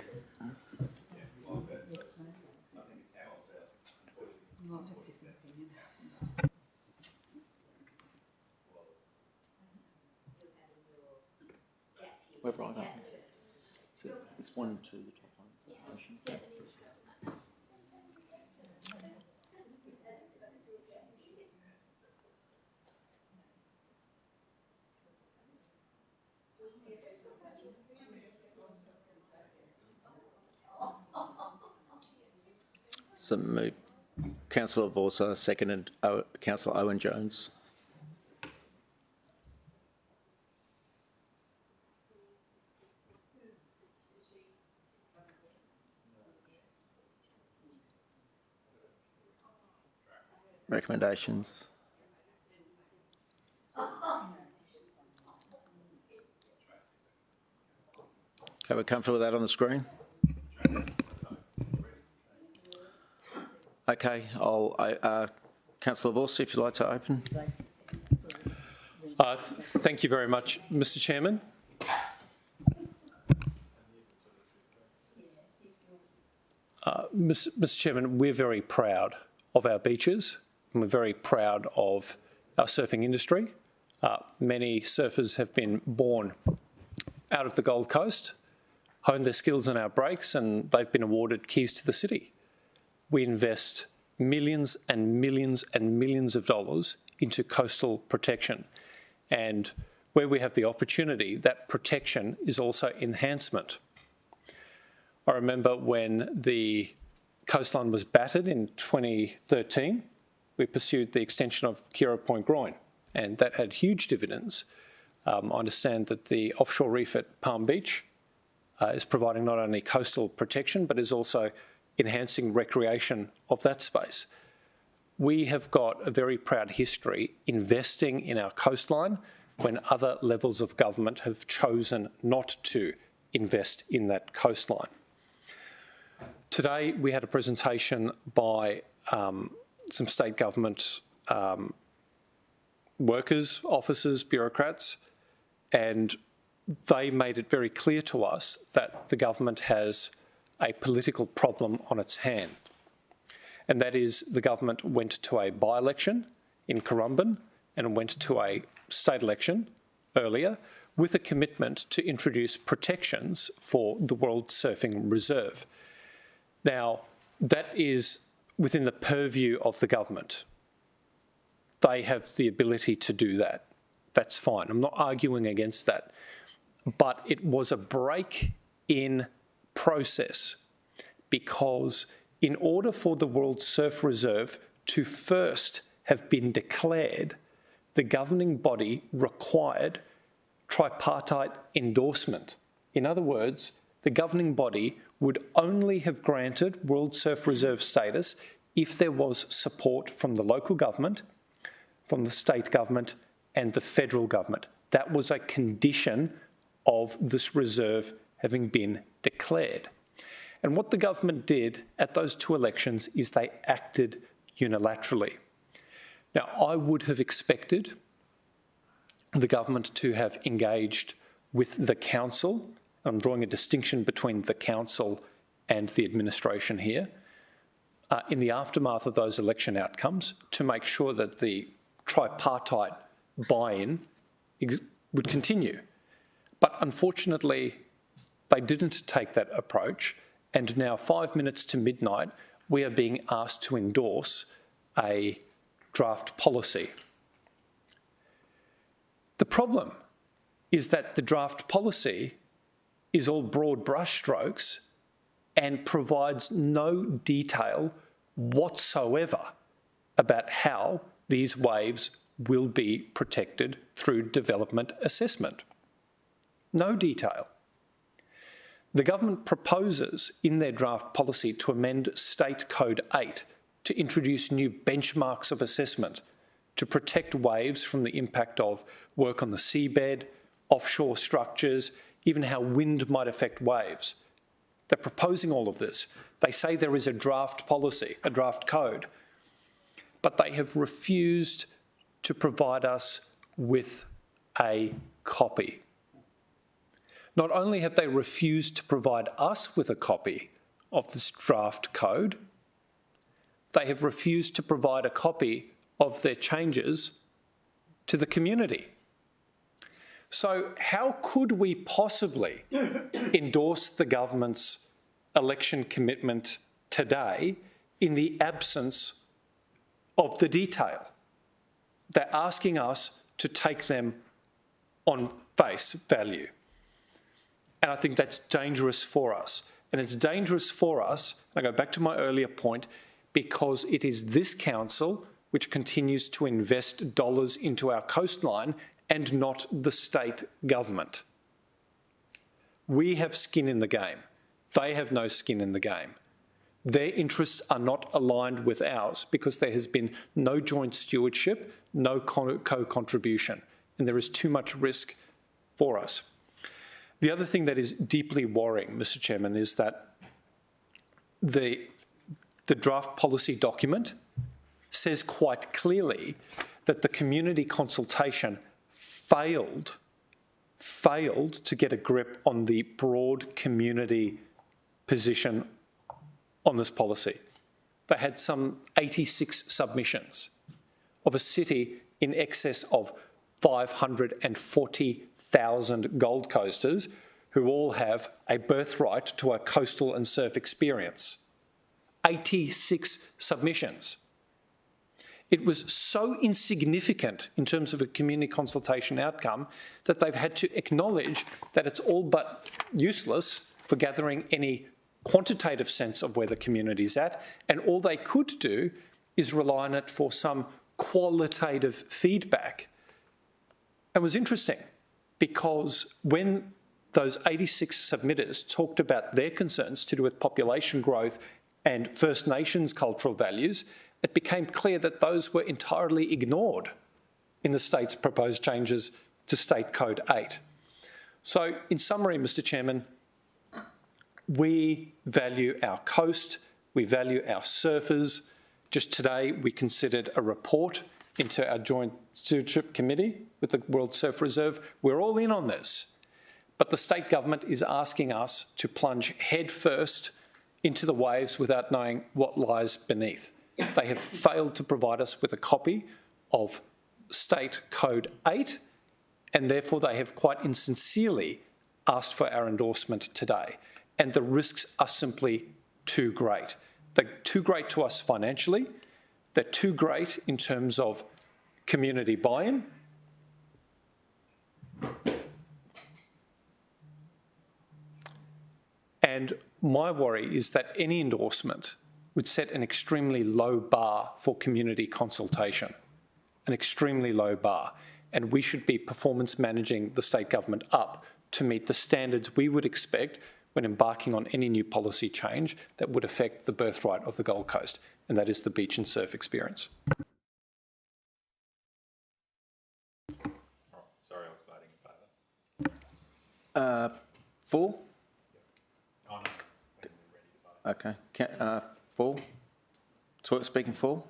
We're right up. So it's 1 and 2, the top one. Yes. So move. Councillor Vorster, seconded Councillor Owen-Jones. Recommendations. Okay, we're comfortable with that on the screen? Okay, Councillor Vorster, if you'd like to open. Thank you very much, Mr Chairman. Mr Chairman, we're very proud of our beaches and we're very proud of our surfing industry. Many surfers have been born out of the Gold Coast, honed their skills on our breaks, and they've been awarded keys to the city. We invest millions and millions and millions of dollars into coastal protection. And where we have the opportunity, that protection is also enhancement. I remember when the coastline was battered in 2013, we pursued the extension of Kira Point Groin, and that had huge dividends. I understand that the offshore reef at Palm Beach is providing not only coastal protection, but is also enhancing recreation of that space. We have got a very proud history investing in our coastline when other levels of government have chosen not to invest in that coastline. Today we had a presentation by some state government workers, officers, bureaucrats, and they made it very clear to us that the government has a political problem on its hand. And that is the government went to a by-election in Currumbin and went to a state election earlier with a commitment to introduce protections for the World Surfing Reserve. Now, that is within the purview of the government. They have the ability to do that. That's fine. I'm not arguing against that. But it was a break in process because in order for the World Surf Reserve to first have been declared, the governing body required tripartite endorsement. In other words, the governing body would only have granted World Surf Reserve status if there was support from the local government, from the state government and the federal government. That was a condition of this reserve having been declared. And what the government did at those two elections is they acted unilaterally. Now, I would have expected the government to have engaged with the council. I'm drawing a distinction between the council and the administration here, in the aftermath of those election outcomes to make sure that the tripartite buy-in would continue. But unfortunately, they didn't take that approach, and now 5 minutes to midnight, we are being asked to endorse a draft policy. The problem is that the draft policy is all broad brushstrokes and provides no detail whatsoever about how these waves will be protected through development assessment. No detail. The government proposes in their draft policy to amend State Code 8 to introduce new benchmarks of assessment to protect waves from the impact of work on the seabed, offshore structures, even how wind might affect waves. They're proposing all of this. They say there is a draft policy, a draft code, but they have refused to provide us with a copy. Not only have they refused to provide us with a copy of this draft code, they have refused to provide a copy of their changes to the community. So how could we possibly endorse the government's election commitment today in the absence of the detail? They're asking us to take them on face value. And I think that's dangerous for us. And it's dangerous for us, and I go back to my earlier point, because it is this council which continues to invest dollars into our coastline and not the state government. We have skin in the game. They have no skin in the game. Their interests are not aligned with ours because there has been no joint stewardship, no co-contribution, and there is too much risk for us. The other thing that is deeply worrying, Mr. Chairman, is that the draft policy document says quite clearly that the community consultation failed to get a grip on the broad community position on this policy. They had some 86 submissions of a city in excess of 540,000 Gold Coasters who all have a birthright to a coastal and surf experience. 86 submissions. It was so insignificant in terms of a community consultation outcome that they've had to acknowledge that it's all but useless for gathering any quantitative sense of where the community is at, and all they could do is rely on it for some qualitative feedback. It was interesting because when those 86 submitters talked about their concerns to do with population growth and First Nations cultural values, it became clear that those were entirely ignored in the state's proposed changes to State Code 8. So, in summary, Mr. Chairman, we value our coast, we value our surfers. Just today, we considered a report into our Joint Stewardship Committee with the World Surf Reserve. We're all in on this. But the state government is asking us to plunge headfirst into the waves without knowing what lies beneath. They have failed to provide us with a copy of State Code 8, and therefore they have quite insincerely asked for our endorsement today. And the risks are simply too great. They're too great to us financially. They're too great in terms of community buy-in. And my worry is that any endorsement would set an extremely low bar for community consultation, an extremely low bar. And we should be performance managing the state government up to meet the standards we would expect when embarking on any new policy change that would affect the birthright of the Gold Coast, and that is the beach and surf experience. Sorry, I was voting in favour. 4? Okay. 4? Speaking for?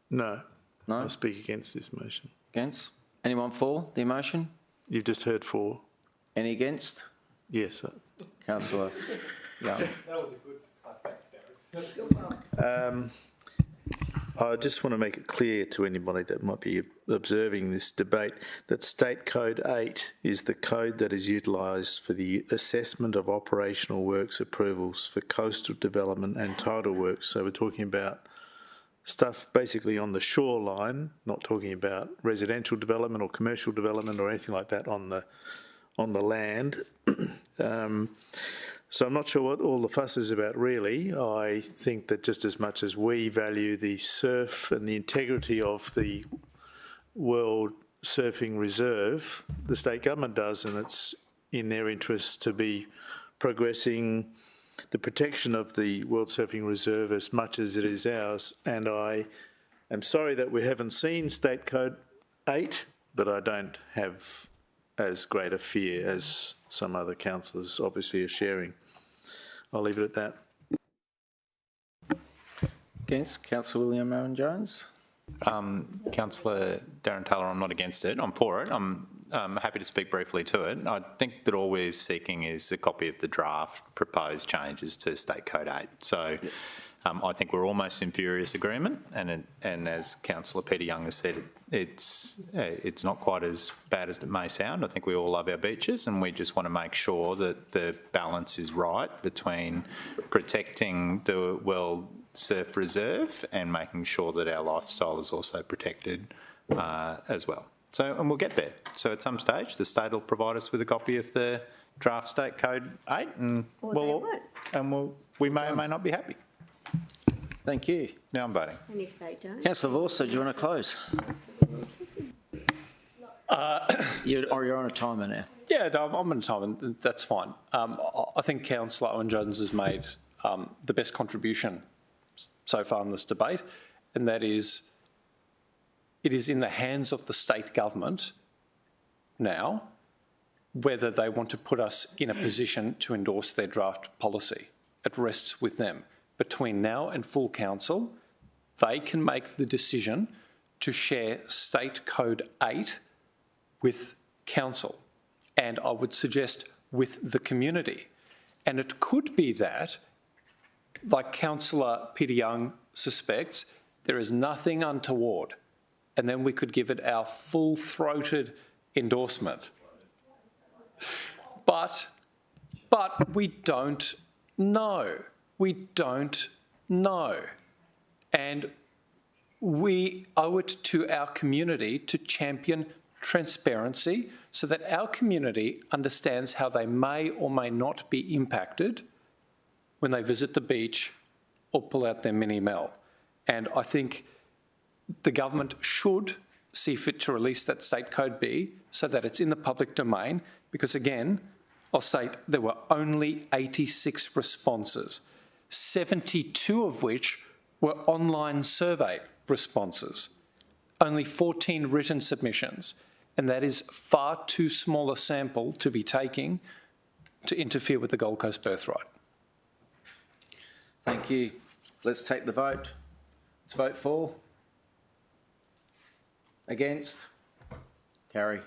No. No? I'll speak against this motion. Against? Anyone for the motion? You've just heard for. Any against? Yes, sir. Councillor Young. That was a good cutback, Darren. I just want to make it clear to anybody that might be observing this debate that State Code 8 is the code that is utilised for the assessment of operational works approvals for coastal development and tidal works. So we're talking about stuff basically on the shoreline, not talking about residential development or commercial development or anything like that on the land. So I'm not sure what all the fuss is about really. I think that just as much as we value the surf and the integrity of the World Surfing Reserve, the state government does, and it's in their interest to be progressing the protection of the World Surfing Reserve as much as it is ours. And I am sorry that we haven't seen State Code 8, but I don't have as great a fear as some other councillors obviously are sharing. I'll leave it at that. Against? Councillor William Owen Jones. Councillor Darren Taylor, I'm not against it. I'm for it. I'm happy to speak briefly to it. I think that all we're seeking is a copy of the draft proposed changes to State Code 8. So I think we're almost in furious agreement, and as Councillor Peter Young has said, it's not quite as bad as it may sound. I think we all love our beaches, and we just want to make sure that the balance is right between protecting the World Surf Reserve and making sure that our lifestyle is also protected as well. So, and we'll get there. So at some stage, the state will provide us with a copy of the draft State Code 8, and we may or may not be happy. Thank you. Now I'm voting. And if they don't? Councillor Vorster, do you want to close? You're on a timer now. Yeah, no, I'm on a timer, and that's fine. I think Councillor Owen Jones has made the best contribution so far in this debate, and that is it is in the hands of the state government now whether they want to put us in a position to endorse their draft policy. It rests with them. Between now and full council, they can make the decision to share State Code 8 with council, and I would suggest with the community. And it could be that, like Councillor Peter Young suspects, there is nothing untoward, and then we could give it our full-throated endorsement. But we don't know. We don't know. And we owe it to our community to champion transparency so that our community understands how they may or may not be impacted when they visit the beach or pull out their mini Mel. And I think the government should see fit to release that State Code B so that it's in the public domain, because again, I'll state there were only 86 responses, 72 of which were online survey responses, only 14 written submissions, and that is far too small a sample to be taking to interfere with the Gold Coast birthright. Thank you. Let's take the vote. Let's vote for. Against? Carry.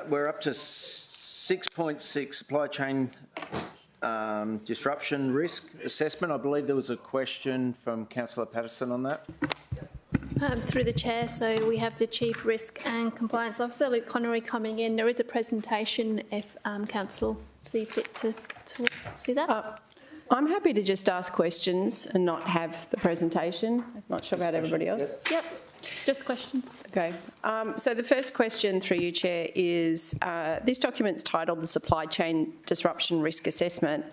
We're up to 6.6, supply chain disruption risk assessment. I believe there was a question from Councillor Patterson on that. Through the chair, so we have the Chief Risk and Compliance Officer, Luke Connery, coming in. There is a presentation if Council see fit to see that. I'm happy to just ask questions and not have the presentation. I'm not sure about everybody else. Yep, just questions. Okay. So the first question through you, Chair, is this document's titled the Supply Chain Disruption Risk Assessment,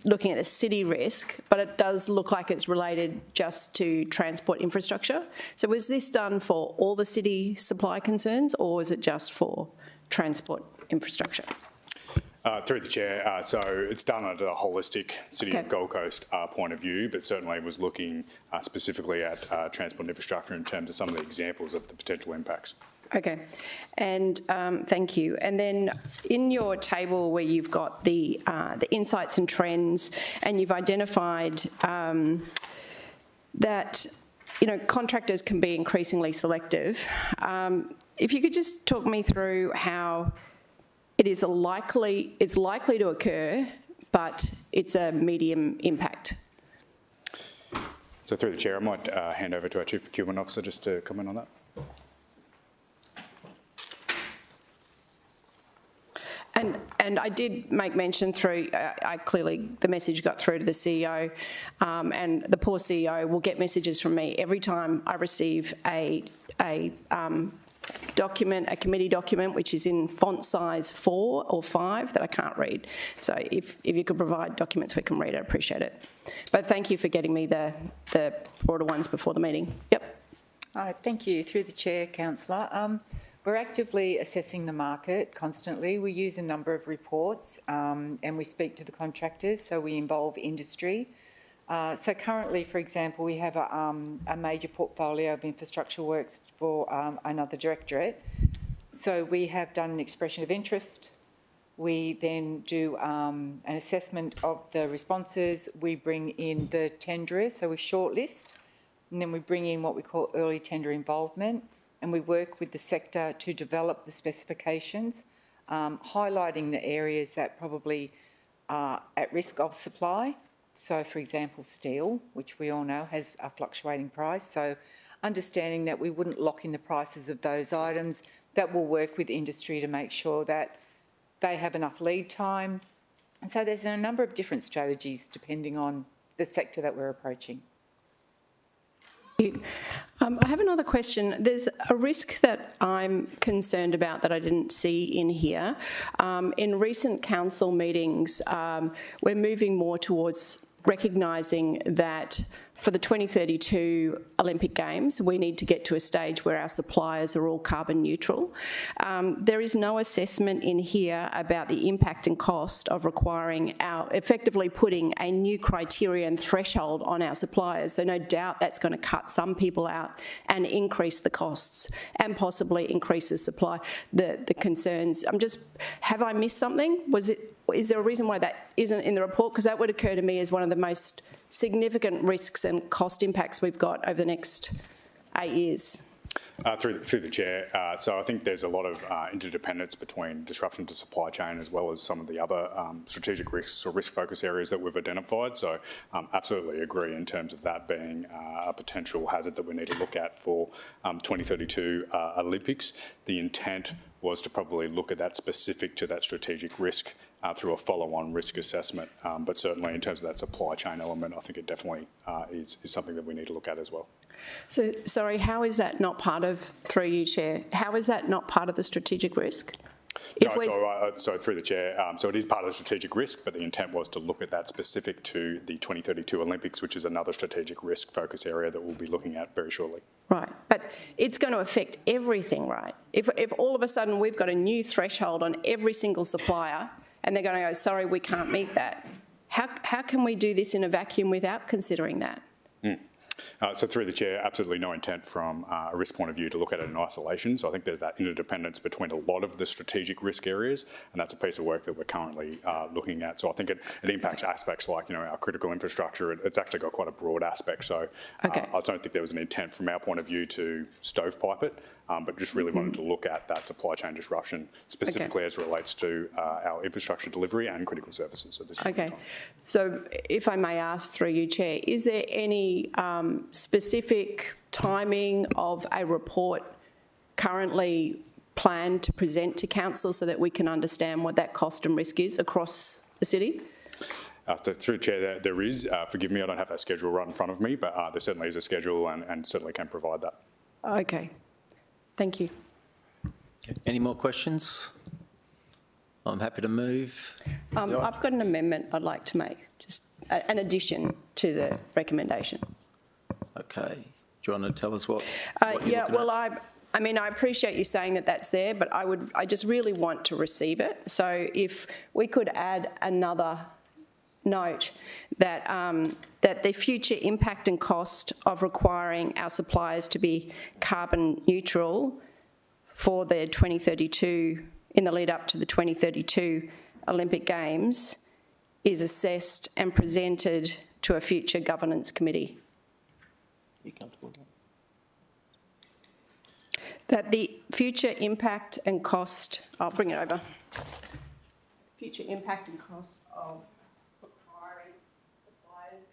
looking at the city risk, but it does look like it's related just to transport infrastructure. So was this done for all the city supply concerns, or was it just for transport infrastructure? Through the chair, so it's done at a holistic City of Gold Coast point of view, but certainly was looking specifically at transport infrastructure in terms of some of the examples of the potential impacts. Okay, and thank you. And then in your table where you've got the insights and trends, and you've identified that contractors can be increasingly selective. If you could just talk me through how it's likely to occur, but it's a medium impact. So through the chair, I might hand over to our Chief Procurement Officer just to comment on that. And I did make mention through, clearly the message got through to the CEO, and the poor CEO will get messages from me every time I receive a document, a committee document, which is in font size 4 or 5 that I can't read. So if you could provide documents we can read, I'd appreciate it. But thank you for getting me the broader ones before the meeting. Yep. Thank you. Through the chair, councillor. We're actively assessing the market constantly. We use a number of reports and we speak to the contractors, so we involve industry. So currently, for example, we have a major portfolio of infrastructure works for another directorate. So we have done an expression of interest. We then do an assessment of the responses. We bring in the tenderers, so we shortlist, and then we bring in what we call early tender involvement, and we work with the sector to develop the specifications, highlighting the areas that probably are at risk of supply. So, for example, steel, which we all know has a fluctuating price. So understanding that we wouldn't lock in the prices of those items, that we'll work with industry to make sure that they have enough lead time. And so there's a number of different strategies depending on the sector that we're approaching. I have another question. There's a risk that I'm concerned about that I didn't see in here. In recent council meetings, we're moving more towards recognising that for the 2032 Olympic Games, we need to get to a stage where our suppliers are all carbon neutral. There is no assessment in here about the impact and cost of requiring effectively putting a new criteria and threshold on our suppliers. So no doubt that's going to cut some people out and increase the costs and possibly increase the supply, the concerns. Have I missed something? Is there a reason why that isn't in the report? Because that would occur to me as one of the most significant risks and cost impacts we've got over the next 8 years. Through the chair, so I think there's a lot of interdependence between disruption to supply chain as well as some of the other strategic risks or risk focus areas that we've identified. So absolutely agree in terms of that being a potential hazard that we need to look at for 2032 Olympics. The intent was to probably look at that specific to that strategic risk through a follow-on risk assessment. But certainly in terms of that supply chain element, I think it definitely is something that we need to look at as well. So, sorry, how is that not part of, through you, Chair, how is that not part of the strategic risk? No, it's all right. So through the chair, so it is part of the strategic risk, but the intent was to look at that specific to the 2032 Olympics, which is another strategic risk focus area that we'll be looking at very shortly. Right, but it's going to affect everything, right? If all of a sudden we've got a new threshold on every single supplier and they're going to go, sorry, we can't meet that, how can we do this in a vacuum without considering that? So through the chair, absolutely no intent from a risk point of view to look at it in isolation. So I think there's that interdependence between a lot of the strategic risk areas, and that's a piece of work that we're currently looking at. So I think it impacts aspects like, our critical infrastructure. It's actually got quite a broad aspect. So I don't think there was an intent from our point of view to stovepipe it, but just really wanted to look at that supply chain disruption specifically as it relates to our infrastructure delivery and critical services. So if I may ask through you, Chair, is there any specific timing of a report currently planned to present to council so that we can understand what that cost and risk is across the city? So through Chair, there is. Forgive me, I don't have that schedule right in front of me, but there certainly is a schedule and certainly can provide that. Okay, thank you. Any more questions? I'm happy to move. I've got an amendment I'd like to make, just an addition to the recommendation. Okay. Do you want to tell us what yeah, well, I mean, I appreciate you saying that that's there, but I just really want to receive it. So if we could add another note that that the future impact and cost of requiring our suppliers to be carbon neutral for the 2032, in the lead up to the 2032 Olympic Games, is assessed and presented to a future governance committee. You comfortable with that the future impact and cost, I'll bring it over. Future impact and cost of requiring suppliers.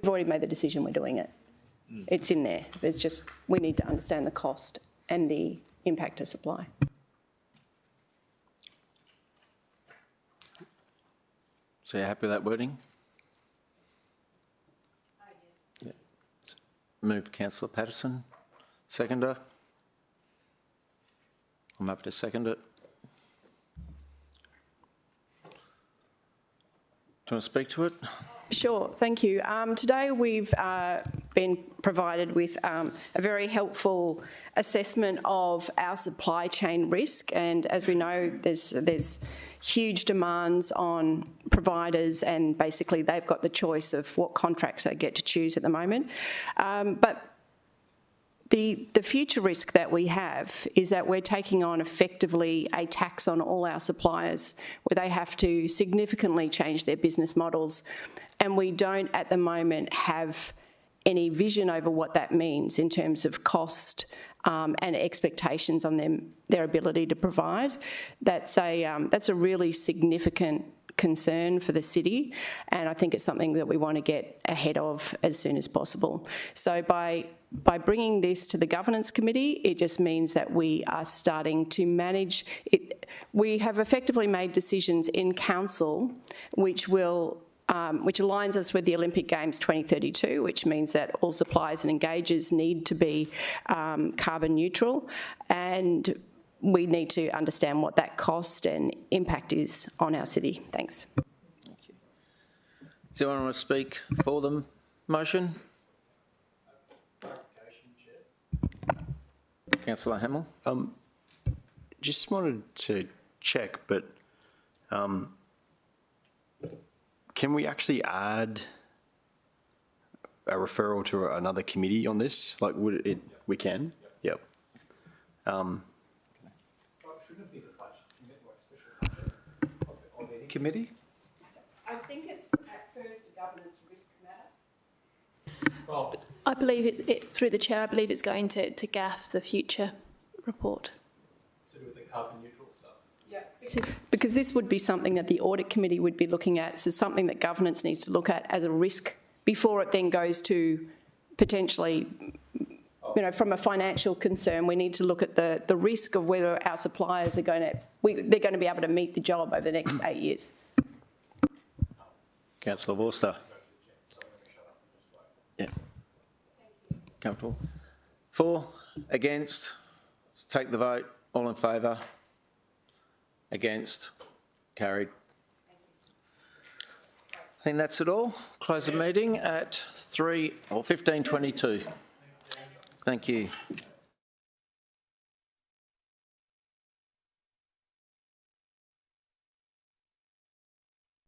We've already made the decision, we're doing it. It's in there. It's just, we need to understand the cost and the impact to supply. So you're happy with that wording? Yeah. Move Councillor Patterson. Seconder? I'm happy to second it. Do you want to speak to it? Sure, thank you. Today we've been provided with a very helpful assessment of our supply chain risk, and as we know, there's huge demands on providers, and basically they've got the choice of what contracts they get to choose at the moment. But the future risk that we have is that we're taking on effectively a tax on all our suppliers where they have to significantly change their business models, and we don't at the moment have any vision over what that means in terms of cost and expectations on their ability to provide. That's a really significant concern for the city, and I think it's something that we want to get ahead of as soon as possible. So by bringing this to the Governance Committee, it just means that we are starting to manage it. We have effectively made decisions in Council which aligns us with the Olympic Games 2032, which means that all suppliers and engagers need to be carbon neutral, and we need to understand what that cost and impact is on our city. Thanks. Thank you. Does anyone want to speak for the motion? Councillor Hamill. Just wanted to check, but can we actually add a referral to another committee on this? Like, would it? We can. Yep. Shouldn't it be the budget committee? I think it's at first a governance risk matter. Well, I believe it through the chair. I believe it's going to GAF, the future report. To do with the carbon neutral stuff. Yeah. Because this would be something that the audit committee would be looking at. So something that governance needs to look at as a risk before it then goes to potentially, you know, from a financial concern, we need to look at the risk of whether our suppliers are they're going to be able to meet the job over the next 8 years. Councillor Vorster. Yeah. Comfortable. For, against, let's take the vote. All in favour? Against? Carried. I think that's it all. Close the meeting at 15:22. Thank you.